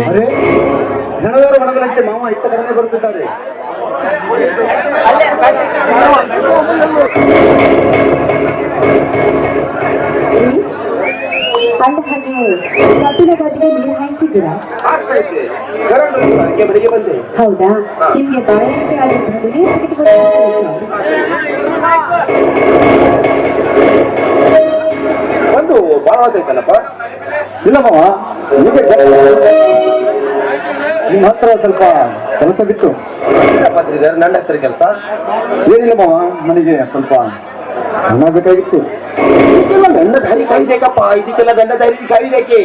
ಅರೆ ನನಗಾರ ಮನಗಲಂತೆ ಮಾವ ಇತ್ತ ಕಡೆನೆ ಬರುತ್ತಿದ್ದಾರೆ ಅಂದ ಹಾಗೆ ಕಬ್ಬಿನ ಗದ್ದೆಗೆ ನೀರು ಹಾಯಿಸಿದ್ದೀರಾ ಅದಕ್ಕೆ ಬೆಳಿಗ್ಗೆ ಬಂದೆ ಹೌದಾ ನಿಮ್ಗೆ ಬಾಯಾರಿಕೆ ಆಗಿರ್ಬೋದು ನೀರು ತೆಗೆದುಕೊಂಡು ಒಂದು ಭಾಳ ಆಯ್ತಲ್ಲಪ್ಪ ಇಲ್ಲ ಮಾವ ಈಗ ನಿಮ್ಮ ಹತ್ರ ಸ್ವಲ್ಪ ಕೆಲಸ ಬಿತ್ತು ಏನಪ್ಪ ಶ್ರೀಧರ್ ನನ್ನ ಹತ್ರ ಕೆಲಸ ಏನಿಲ್ಲ ಮಾವ ನನಗೆ ಸ್ವಲ್ಪ ಹಣ ಬೇಕಾಗಿತ್ತು ಇದಕ್ಕೆಲ್ಲ ನನ್ನ ದಾರಿ ಕಾಯ್ಬೇಕಪ್ಪ ಇದಕ್ಕೆಲ್ಲ ನನ್ನ ದಾರಿ ಕಾಯ್ಬೇಕೆ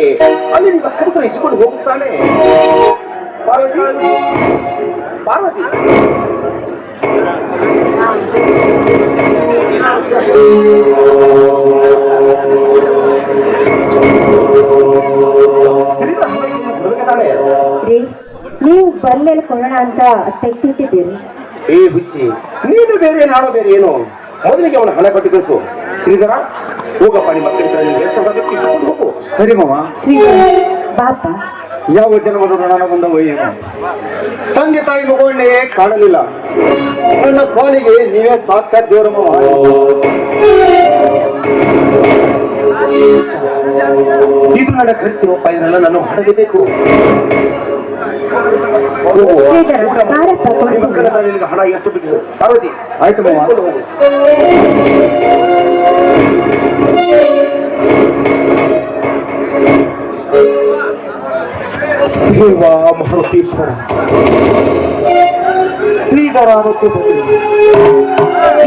ಅಲ್ಲಿ ನಿಮ್ಮ ಅಕ್ಕನ ಹತ್ರ ಇಸ್ಕೊಂಡು ಹೋಗುತ್ತಾನೆ ಪಾರ್ವತಿ ಪಾರ್ವತಿ ಶ್ರೀಧರ್ ಹುಡುಗತಾನೆ ರೀ ನೀವು ಬಂದ್ಮೇಲೆ ಕೊಡೋಣ ಅಂತ ತೆಗ್ದಿಟ್ಟಿದ್ದೀರಿ ಏ ಹುಚ್ಚಿ ನೀನು ಬೇರೆ ನಾನು ಬೇರೆ ಏನು ಮೊದಲಿಗೆ ಅವನ ಹಣ ಕಟ್ಟಿ ಕಳಿಸು ಶ್ರೀಧರ ಹೋಗಪ್ಪ ನಿಮ್ಮ ಮಕ್ಕಳ ಹೋಗು ಸರಿ ಮಾವ ಶ್ರೀಧರ ಬಾಪ ಯಾವ ಜನ್ಮದ ಋಣ ಬಂದವು ಏನು ತಂದೆ ತಾಯಿ ಮಗುವನ್ನೇ ಕಾಣಲಿಲ್ಲ ನನ್ನ ಪಾಲಿಗೆ ನೀವೇ ಸಾಕ್ಷಾತ್ ದೇವರ ಮಾವ ಇದು ನನ್ನ ಕರಿತಿರುವ ಇದನ್ನೆಲ್ಲ ನಾನು ಹಡಗಬೇಕು ಶ್ರೀಧರ ಬಾರಪ್ಪ ಕೊಡ್ತೀನಿ ನಿನಗೆ ಹಣ ಎಷ್ಟು ಬೇಕು ಪಾರ್ವತಿ ಆಯ್ತು ಮಾವ ಹೋಗು ದೇವ ಮಹರುತೀಶ್ವರ ಶ್ರೀಧರ ಮತ್ತು ಬದಲಿ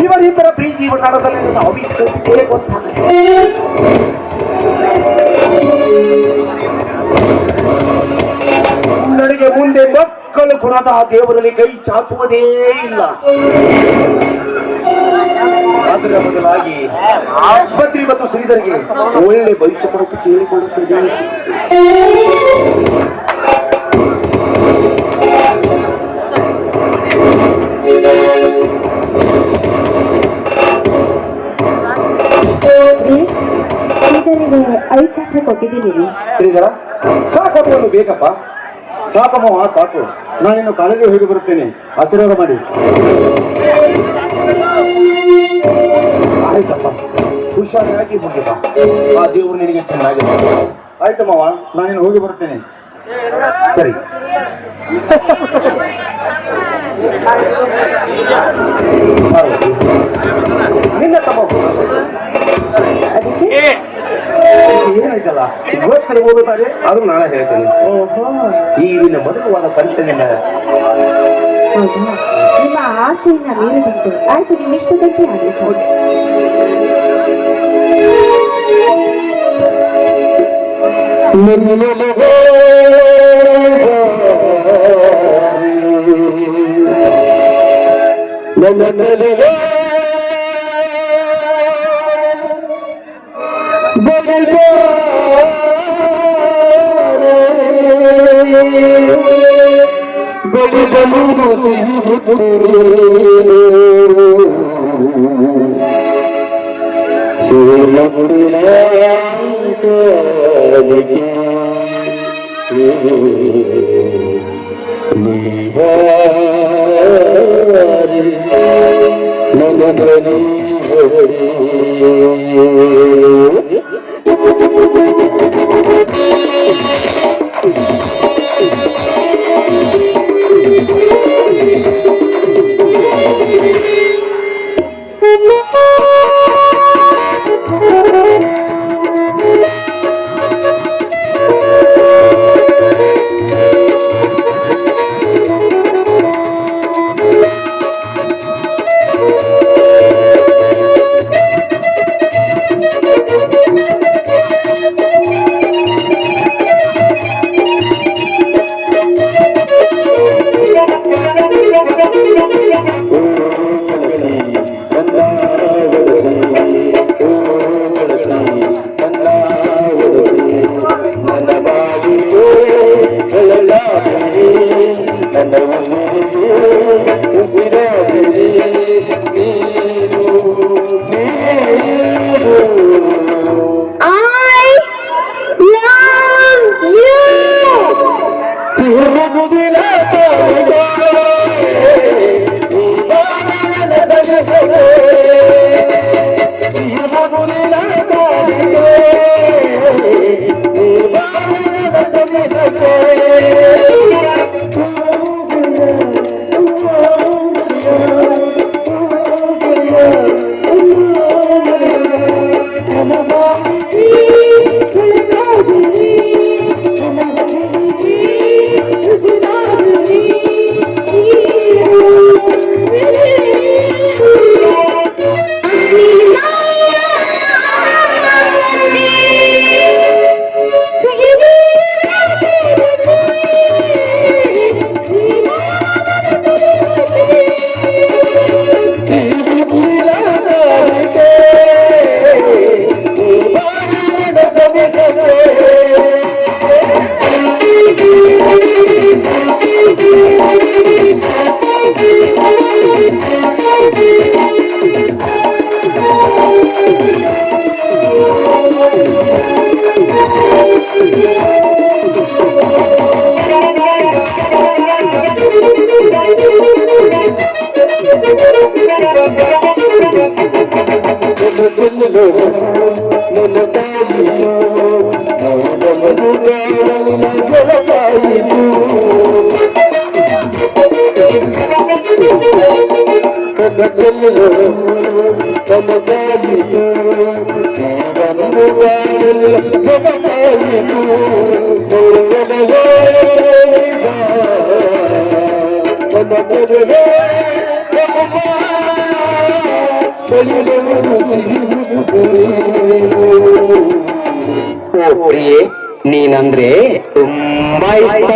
ಇವರಿಬ್ಬರ ಪ್ರೀತಿ ಒಡನಾಡದಲ್ಲಿ ನನ್ನ ಆವಿಷ್ಕರಿಸಿದ್ದೇನೆ ಗೊತ್ತಾಗಲಿ ನನಗೆ ಮುಂದೆ ಮಕ್ಕಳು ಗುಣದ ದೇವರಲ್ಲಿ ಕೈ ಚಾಚುವುದೇ ಇಲ್ಲ ಅದರ ಬದಲಾಗಿ ಬದ್ರಿ ಮತ್ತು ಶ್ರೀಧರಿಗೆ ಒಳ್ಳೆ ಭವಿಷ್ಯ ಕೊಡುತ್ತೆ ಕೇಳಿಕೊಳ್ಳುತ್ತದೆ ಶ್ರೀಧರಿಗೆ 5,000 ಕೊಟ್ಟಿದ್ದೀನಿ ಶ್ರೀಧರ ಸಾಕು ಅದನ್ನು ಬೇಕಪ್ಪ ಸಾಕು ಮಾವ ಸಾಕು ನಾನಿನ್ನು ಕಾಲೇಜಿಗೆ ಹೋಗಿ ಬರುತ್ತೇನೆ ಆಶೀರ್ವಾದ ಮಾಡಿ ಆಯ್ತಪ್ಪ ಹುಷಾರಾಗಿ ಹೋಗಿಪ್ಪ ಆ ದೇವರು ನಿನಗೆ ಚೆನ್ನಾಗಿ ಆಯ್ತು ಮಾವ ನಾನಿನ್ನು ಹೋಗಿ ಬರುತ್ತೇನೆ ಸರಿ ಪಾರ್ವತಿ ನಿನ್ನ ತಮ್ಮ ಅದಕ್ಕೆ ಏನಾಯ್ತಲ್ಲ ಗೊತ್ತಿರ್ಬೋದು ತಾನೇ ಆದ್ರೂ ನಾಳೆ ಹೇಳ್ತೇನೆ ಓಹೋ ಈ ನಿನ್ನ ಮಧುರವಾದ ಕಂಠನಿಂದ ಹೌದಾ ನಿಮ್ಮ ಆಸೆಯನ್ನ ಮೀರಿದಂತೆ ಆಯ್ತು ನಿಮ್ಮ ಇಷ್ಟದಂತೆ ಆಗಲಿ ಪ್ರಿಯೆ ನೀನಂದ್ರೆ ತುಂಬಾ ಇಷ್ಟ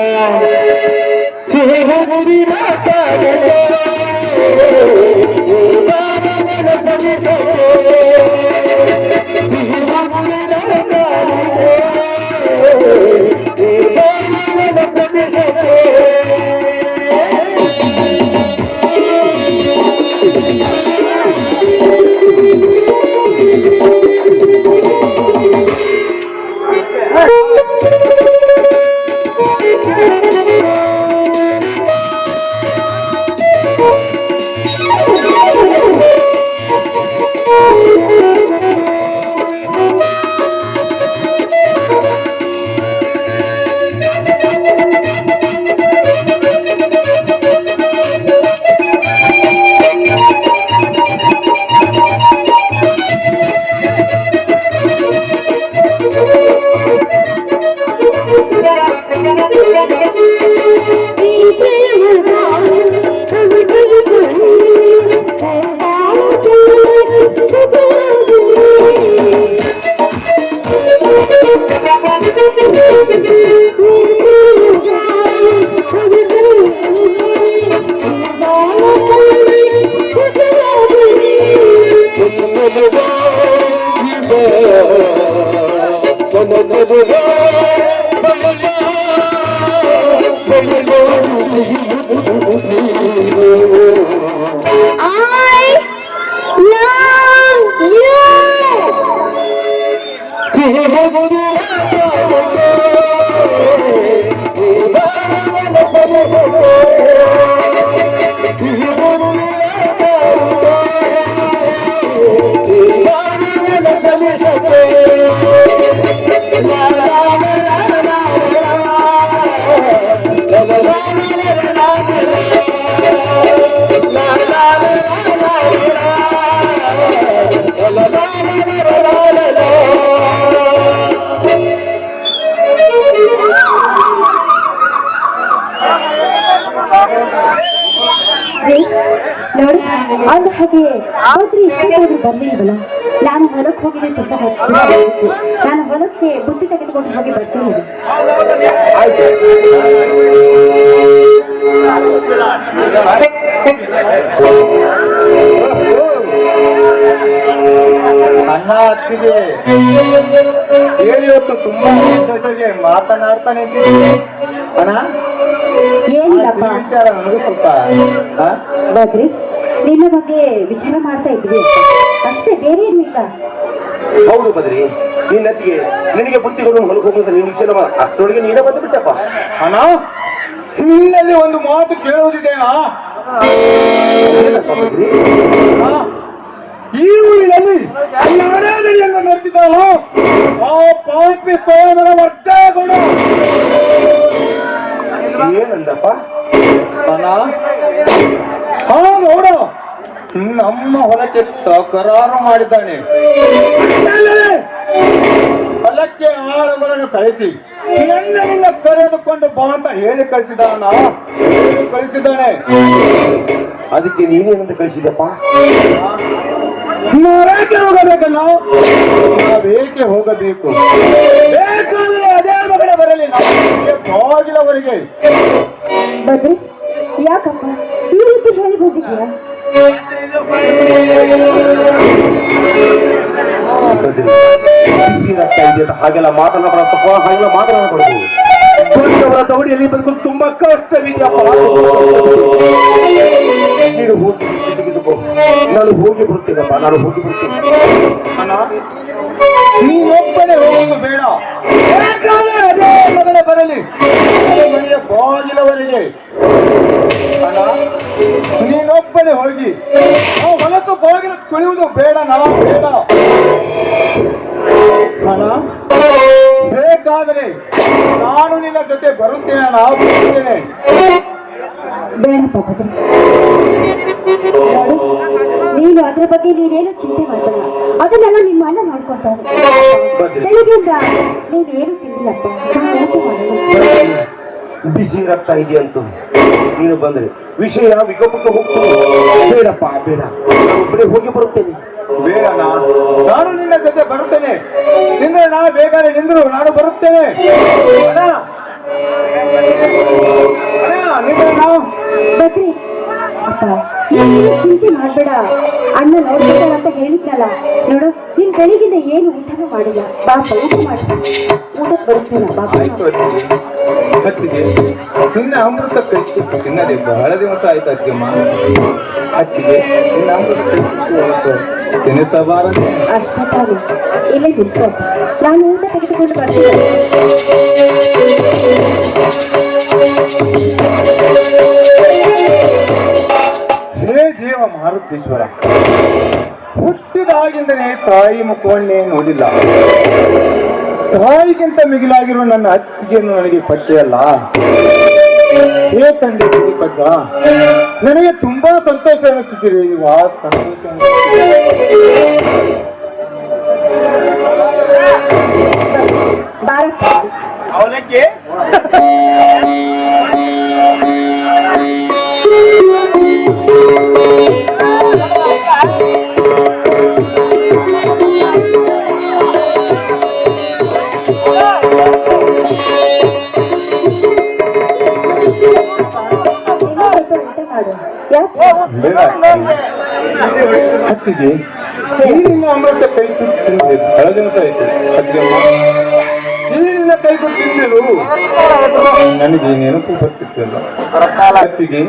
ನೋಡಿ ಅಂದ ಹಾಗೆ ಬದ್ರಿ ಇಷ್ಟೊಂದು ಬರ್ಲಿಲ್ವಲ್ಲ. ನಾನು ಹೊಲಕ್ಕೆ ಹೋಗಿದ್ರೆ ತುಂಬ ಹೋಗ್ತೀನಿ. ನಾನು ಹೊಲಕ್ಕೆ ಬುತ್ತಿ ತೆಗೆದುಕೊಂಡು ಹೋಗಿ ಬರ್ತೀನಿ. ಅಣ್ಣ ಅತ್ತಿಗೆ ಹೇಳಿ ಇವತ್ತು ತುಂಬಾ ಸಂತೋಷವಾಗಿ ಮಾತನಾಡ್ತಾನೆ ಅಣ್ಣ. ಏನಿಲ್ಲಪ್ಪ ವಿಚಾರ ನನಗೂ ಸ್ವಲ್ಪ ಬದ್ರಿ, ನಿನ್ನ ಬಗ್ಗೆ ವಿಚಾರ ಮಾಡ್ತಾ ಇದ್ವಿ ಅಷ್ಟೇ, ಬೇರೆ ಏನು ಇಲ್ಲ. ಹೌದು ಬದ್ರಿ, ನಿನ್ನತ್ತಿಗೆ ನಿನಗೆ ಬುತ್ತಿಗಳು ಹೊಲಕ್ಕೆ ಹೋಗುವಂತ ನಿನ್ನ ವಿಷಯ ಅಷ್ಟೊಳಗೆ ನೀನೇ ಬಂದು ಬಿಟ್ಟಪ್ಪ. ಅಣ್ಣ ನಿನ್ನಲ್ಲಿ ಒಂದು ಮಾತು ಕೇಳುವುದಿದೆ ಅಣ್ಣ. ಏನಪ್ಪ ಬದ್ರಿ? ಈ ಊರಿನಲ್ಲಿ ನಾರಾಯಣಿಯನ್ನು ನಡೆಸಿದಳು ಆ ಪಾಪಿ ಸೋಮನ ವರ್ಗಗಳು. ಏನಂದಪ್ಪ? ಅಣ್ಣ ನೋಡು, ನಮ್ಮ ಹೊಲಕ್ಕೆ ತಕರಾರು ಮಾಡಿದ್ದಾನೆ. ಹೊಲಕ್ಕೆ ಆಳುಗಳನ್ನು ಕಳಿಸಿ ನನ್ನನ್ನ ಕರೆದುಕೊಂಡು ಬಾ ಅಂತ ಹೇಳಿ ಕಳಿಸಿದ್ದಾನೆ. ಅದಕ್ಕೆ ನೀನೇನಂತ ಕಳಿಸಿದಪ್ಪ? ನಾವೇಕೆ ಹೋಗಬೇಕಲ್ಲ, ನಾವೇಕೆ ಹೋಗಬೇಕು? ಬೇಕಾದ್ರೆ ಅದೇ ಮಗನ ಬರಲಿ, ನಮಗೆ ಬಾಗಿಲವರೆಗೆ. ಬದ್ರಿ, ಯಾಕಪ್ಪ ಈ ರೀತಿ ಹೇಳಿ ಬಂದಿದ್ಯಾ? ಬಿಸಿ ರಕ್ತ ಇದೆ ಅಂತ ಹಾಗೆಲ್ಲ ಮಾತನಾಡಪ್ಪ, ಹಾಗೆಲ್ಲ ಮಾತನಾಡಬಾರ್ದು. ದೊಡ್ಡವರ ತವಡಿಯಲ್ಲಿ ಬದುಕಲು ತುಂಬಾ ಕಷ್ಟವಿದೆಯಪ್ಪ. ನೀನು ಹೋಗಿ ತೆಗೆದುಕೋ, ನಾನು ಹೋಗಿ ಬರುತ್ತೇನಪ್ಪ, ನಾನು ಹೋಗಿ ಬರುತ್ತೇನೆ. ಅಣ್ಣ ನೀನೊಬ್ಬನೇ ಹೋಗೋದು ಬೇಡ, ಅದೇ ಮಗನ ಬರಲಿ ಮನೆಯ ಬಾಗಿಲವರೆಗೆ. ಅಣ್ಣ ನೀನೊಬ್ಬನೇ ಹೋಗಿ ಹೊಲಸು ಬಾಗಿಲು ತುಳಿಯುವುದು ಬೇಡ, ಬೇಡ. ಅಣ್ಣ ಬೇಕಾದರೆ ನಾನು ನಿನ್ನ ಜೊತೆ ಬರುತ್ತೇನೆ, ಬರುತ್ತೇನೆ. ಬೇಡಪ್ಪ ಬದ್ರಿ, ನೋಡು, ನೀನು ಅದ್ರ ಬಗ್ಗೆ ನೀನೇನು ಚಿಂತೆ ಮಾಡಬೇಡ. ಅದನ್ನೆಲ್ಲ ನಿಮ್ಮ ಅಣ್ಣ ಮಾಡ್ಕೊಡ್ತಾರೆ. ಬೆಳಿಗ್ಗೆಯಿಂದ ನೀನೇನು ತಿಂದಿಲ್ಲಪ್ಪ, ಊಟ ಮಾಡಲ್ಲ. ಬಿಸಿ ರಕ್ತ ಇದೆಯಂತೂ ನೀನು ಬಂದರೆ ವಿಷಯ ವಿಕೋಪಕ್ಕೆ ಹೋಗ್ತೀನಿ. ಬೇಡಪ್ಪ ಬೇಡ, ಒಬ್ಬರೇ ಹೋಗಿ ಬರುತ್ತೇನೆ. ಬೇಡಣ್ಣ, ನಾನು ನಿನ್ನ ಜೊತೆ ಬರುತ್ತೇನೆ. ನಿಂದ್ರೆ ನಾ ಬೇಕಾದ್ರೆ ನಿಂದ್ರು ನಾನು ಬರುತ್ತೇನೆ. ಬದ್ರಿ ಅಪ್ಪ, ನೀನು ಚಿಂತೆ ಮಾಡಬೇಡ. ಅಣ್ಣ ನೋಡ್ಬೇಕಲ್ಲ ಅಂತ ಹೇಳಿದ್ನಲ್ಲ, ನೋಡು ನೀನ್ ಬೆಳಿಗ್ಗಿಂದ ಏನು ಊಟನೂ ಮಾಡಿಲ್ಲ. ಪಾಪ ಊಟ ಮಾಡ್ತೀನಿ, ಊಟಕ್ಕೆ ಬರುತ್ತೇನ ಪಾಪ. ಅತ್ತಿಗೆ ನಿನ್ನ ಅಮೃತ ಕೈತು ತಿನ್ನದೆ ಬಹಳ ದಿವಸ ಆಯ್ತು ಅತ್ತಿಗೆಮ್ಮ. ಅತ್ತಿಗೆ ನಿನ್ನ ಅಮೃತ ಕೈತು ತಿನ್ನಿಸಬಾರದೆ. ಅಷ್ಟೇ ತಾನು, ಇಲ್ಲೇ ನಿಂತು ನಾನು ಊಟ ತೆಗೆದುಕೊಂಡು ಬರ್ತೀನಿ. ಹೇ ದೇವ ಮಾರುತೇಶ್ವರ, ಹುಟ್ಟಿದಾಗಿಂದನೇ ತಾಯಿ ಮುಖವನ್ನೇ ನೋಡಿಲ್ಲ. ತಾಯಿಗಿಂತ ಮಿಗಿಲಾಗಿರುವ ನನ್ನ ಅತ್ತಿಗೆಯನ್ನು ನನಗೆ ಪಟ್ಟಿಯಲ್ಲ. ಹೇ ತಂದೆ ಸುದೀಪಜ್ಜ, ನನಗೆ ತುಂಬಾ ಸಂತೋಷ ಅನಿಸುತ್ತಿದೆ. ಸಂತೋಷ ಬಾರಪ್ಪ ಅವಲಕ್ಕಿ ಅತ್ತಿಗೆ ಈ ನಿನ್ನ ಅಮೃತ ಕೈ ತುತ್ತು ಬಹಳ ದಿವಸ ಆಯ್ತು ಅತ್ತಿಗೆಮ್ಮ. ಈ ನಿನ್ನ ಕೈಗೂ ತಿಂದಿರು ನನಗೆ ನೆನಪು ಬರ್ತಿತ್ತಲ್ಲ ಅತ್ತಿಗೆ.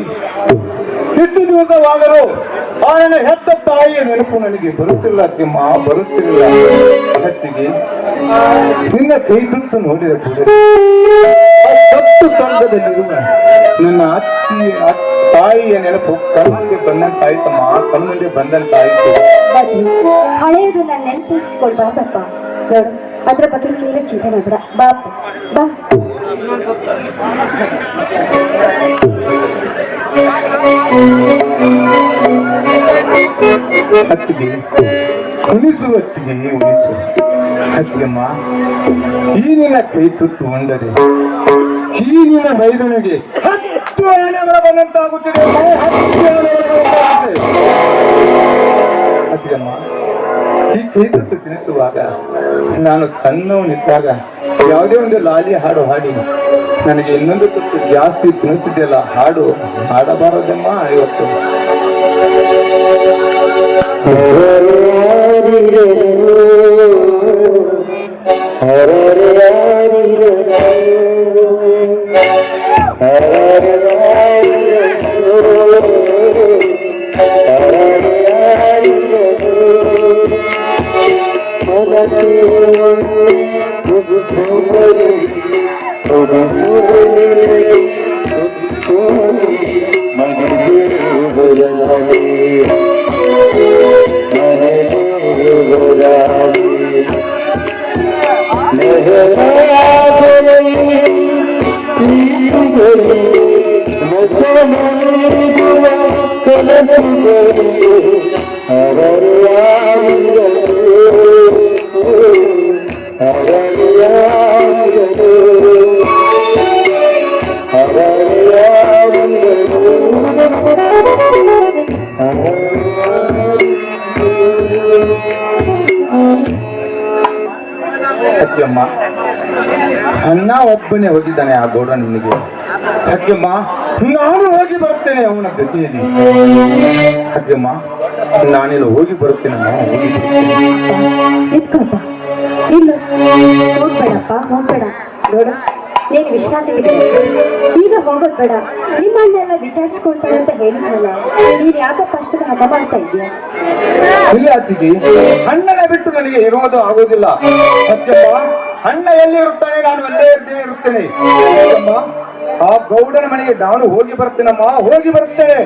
ಎಷ್ಟು ದಿವಸವಾದರೂ ಆ ನನ್ನ ಹೆತ್ತ ತಾಯಿಯ ನೆನಪು ನನಗೆ ಬರುತ್ತಿಲ್ಲ ಅತ್ತಿಗೆಮ್ಮ, ಬರುತ್ತಿಲ್ಲ ಅತ್ತಿಗೆ. ನಿನ್ನ ಕೈ ತುತ್ತು ನೋಡಿದ ಕೂಡಲೇ ಆ ಸತ್ತು ಸಂಘದಲ್ಲಿರುವ ನನ್ನ ತಾಯಿಯ ನೆನಪು ಕಣ್ಮುಂದೆ ಬಂದಂತಾಯ್ತಮ್ಮ, ಕಣ್ಮುಂದೆ ಬಂದಂತಾಯ್ತು. ಹಳೆಯದು ನಾನು ನೆನಪಿಸ್ಕೊಳ್ಬಾರ್ದಪ್ಪ. ನೋಡು, ಅದ್ರ ಬಗ್ಗೆ ನೀನೇನು ಚಿಂತೆ ಮಾಡ್ಬೇಡ. ಬಾ ಬಾ. ಅತ್ತಿಗೆ ಉಣಿಸು, ಅತ್ತಿಗೆ ಉಣಿಸು. ಅತ್ತಿಗೆಮ್ಮ, ಈ ನಿನ್ನ ಕೈ ತುತ್ತು ಉಂಡರೆ ಈ ನಿನ್ನ ಮೈದನಿಗೆ 10 ಆನೆ ಮರ ಬಂದಂತಾಗುತ್ತಿದೆ. 10 ಆನೆ ಮರ ಬಂದಂತಾಗುತ್ತದೆ. ಅತ್ತಿಗೆಮ್ಮ, ಈ ಕೈ ತುತ್ತು ತಿನ್ನಿಸುವಾಗ ನಾನು ಸಣ್ಣವನಿದ್ದಾಗ ಯಾವುದೇ ಒಂದು ಲಾಲಿ ಹಾಡು ಹಾಡಿ ನನಗೆ ಇನ್ನೊಂದು ತುತ್ತು ಜಾಸ್ತಿ ತಿನ್ನಿಸ್ತಿದ್ದೆಲ್ಲ, ಹಾಡು ಹಾಡಬಾರದಮ್ಮ ಇವತ್ತು. ಅತ್ತಿಗೆಮ್ಮ, ಅಣ್ಣ ಒಬ್ಬನೇ ಹೋಗಿದ್ದಾನೆ ಆ ಗೌಡನಿಗೆ. ಅತ್ತಿಗೆಮ್ಮ, ನಾನು ಹೋಗಿ ಬರುತ್ತೇನೆ ಅವನ ಜೊತೆಯಲ್ಲಿ. ಅತ್ತಿಗೆಮ್ಮ, ನಾನೆಲ್ಲ ಹೋಗಿ ಬರುತ್ತೇನಮ್ಮ, ಹೋಗಿ ಬರುತ್ತೇನೆ. ಎತ್ಕೊಳಪ್ಪ. ಇಲ್ಲ, ಹೋಗ್ಬೇಡಪ್ಪ, ಹೋಗ್ಬೇಡ. ನೋಡು, ನೀನು ವಿಶ್ರಾಂತಿ ಈಗ ಹೋಗೋದ್ ಬೇಡ. ನಿಮ್ಮನ್ನೆಲ್ಲ ವಿಚಾರಿಸ್ಕೊಳ್ತಾರೆ ಅಂತ ಹೇಳಿದ್ರಲ್ಲ, ನೀನ್ ಯಾಕಪ್ಪ ಅಷ್ಟೊಂದು ಹಠ ಮಾಡ್ತಾ ಇದೀಯ? ಇಲ್ಲ ಅತ್ತಿಗೆ, ಅಣ್ಣನ ಬಿಟ್ಟು ನನಗೆ ಇರೋದು ಆಗೋದಿಲ್ಲ. ಅತ್ತಿಗೆಮ್ಮ, ಅಣ್ಣ ಎಲ್ಲಿ ಇರುತ್ತಾನೆ ನಾನು ಅಲ್ಲೇ ಇರುತ್ತೇನೆ. ಅತ್ತಿಗೆಮ್ಮ, ಆ ಗೌಡನ ಮನೆಗೆ ನಾನು ಹೋಗಿ ಬರ್ತೇನಮ್ಮ, ಹೋಗಿ ಬರುತ್ತೇನೆ.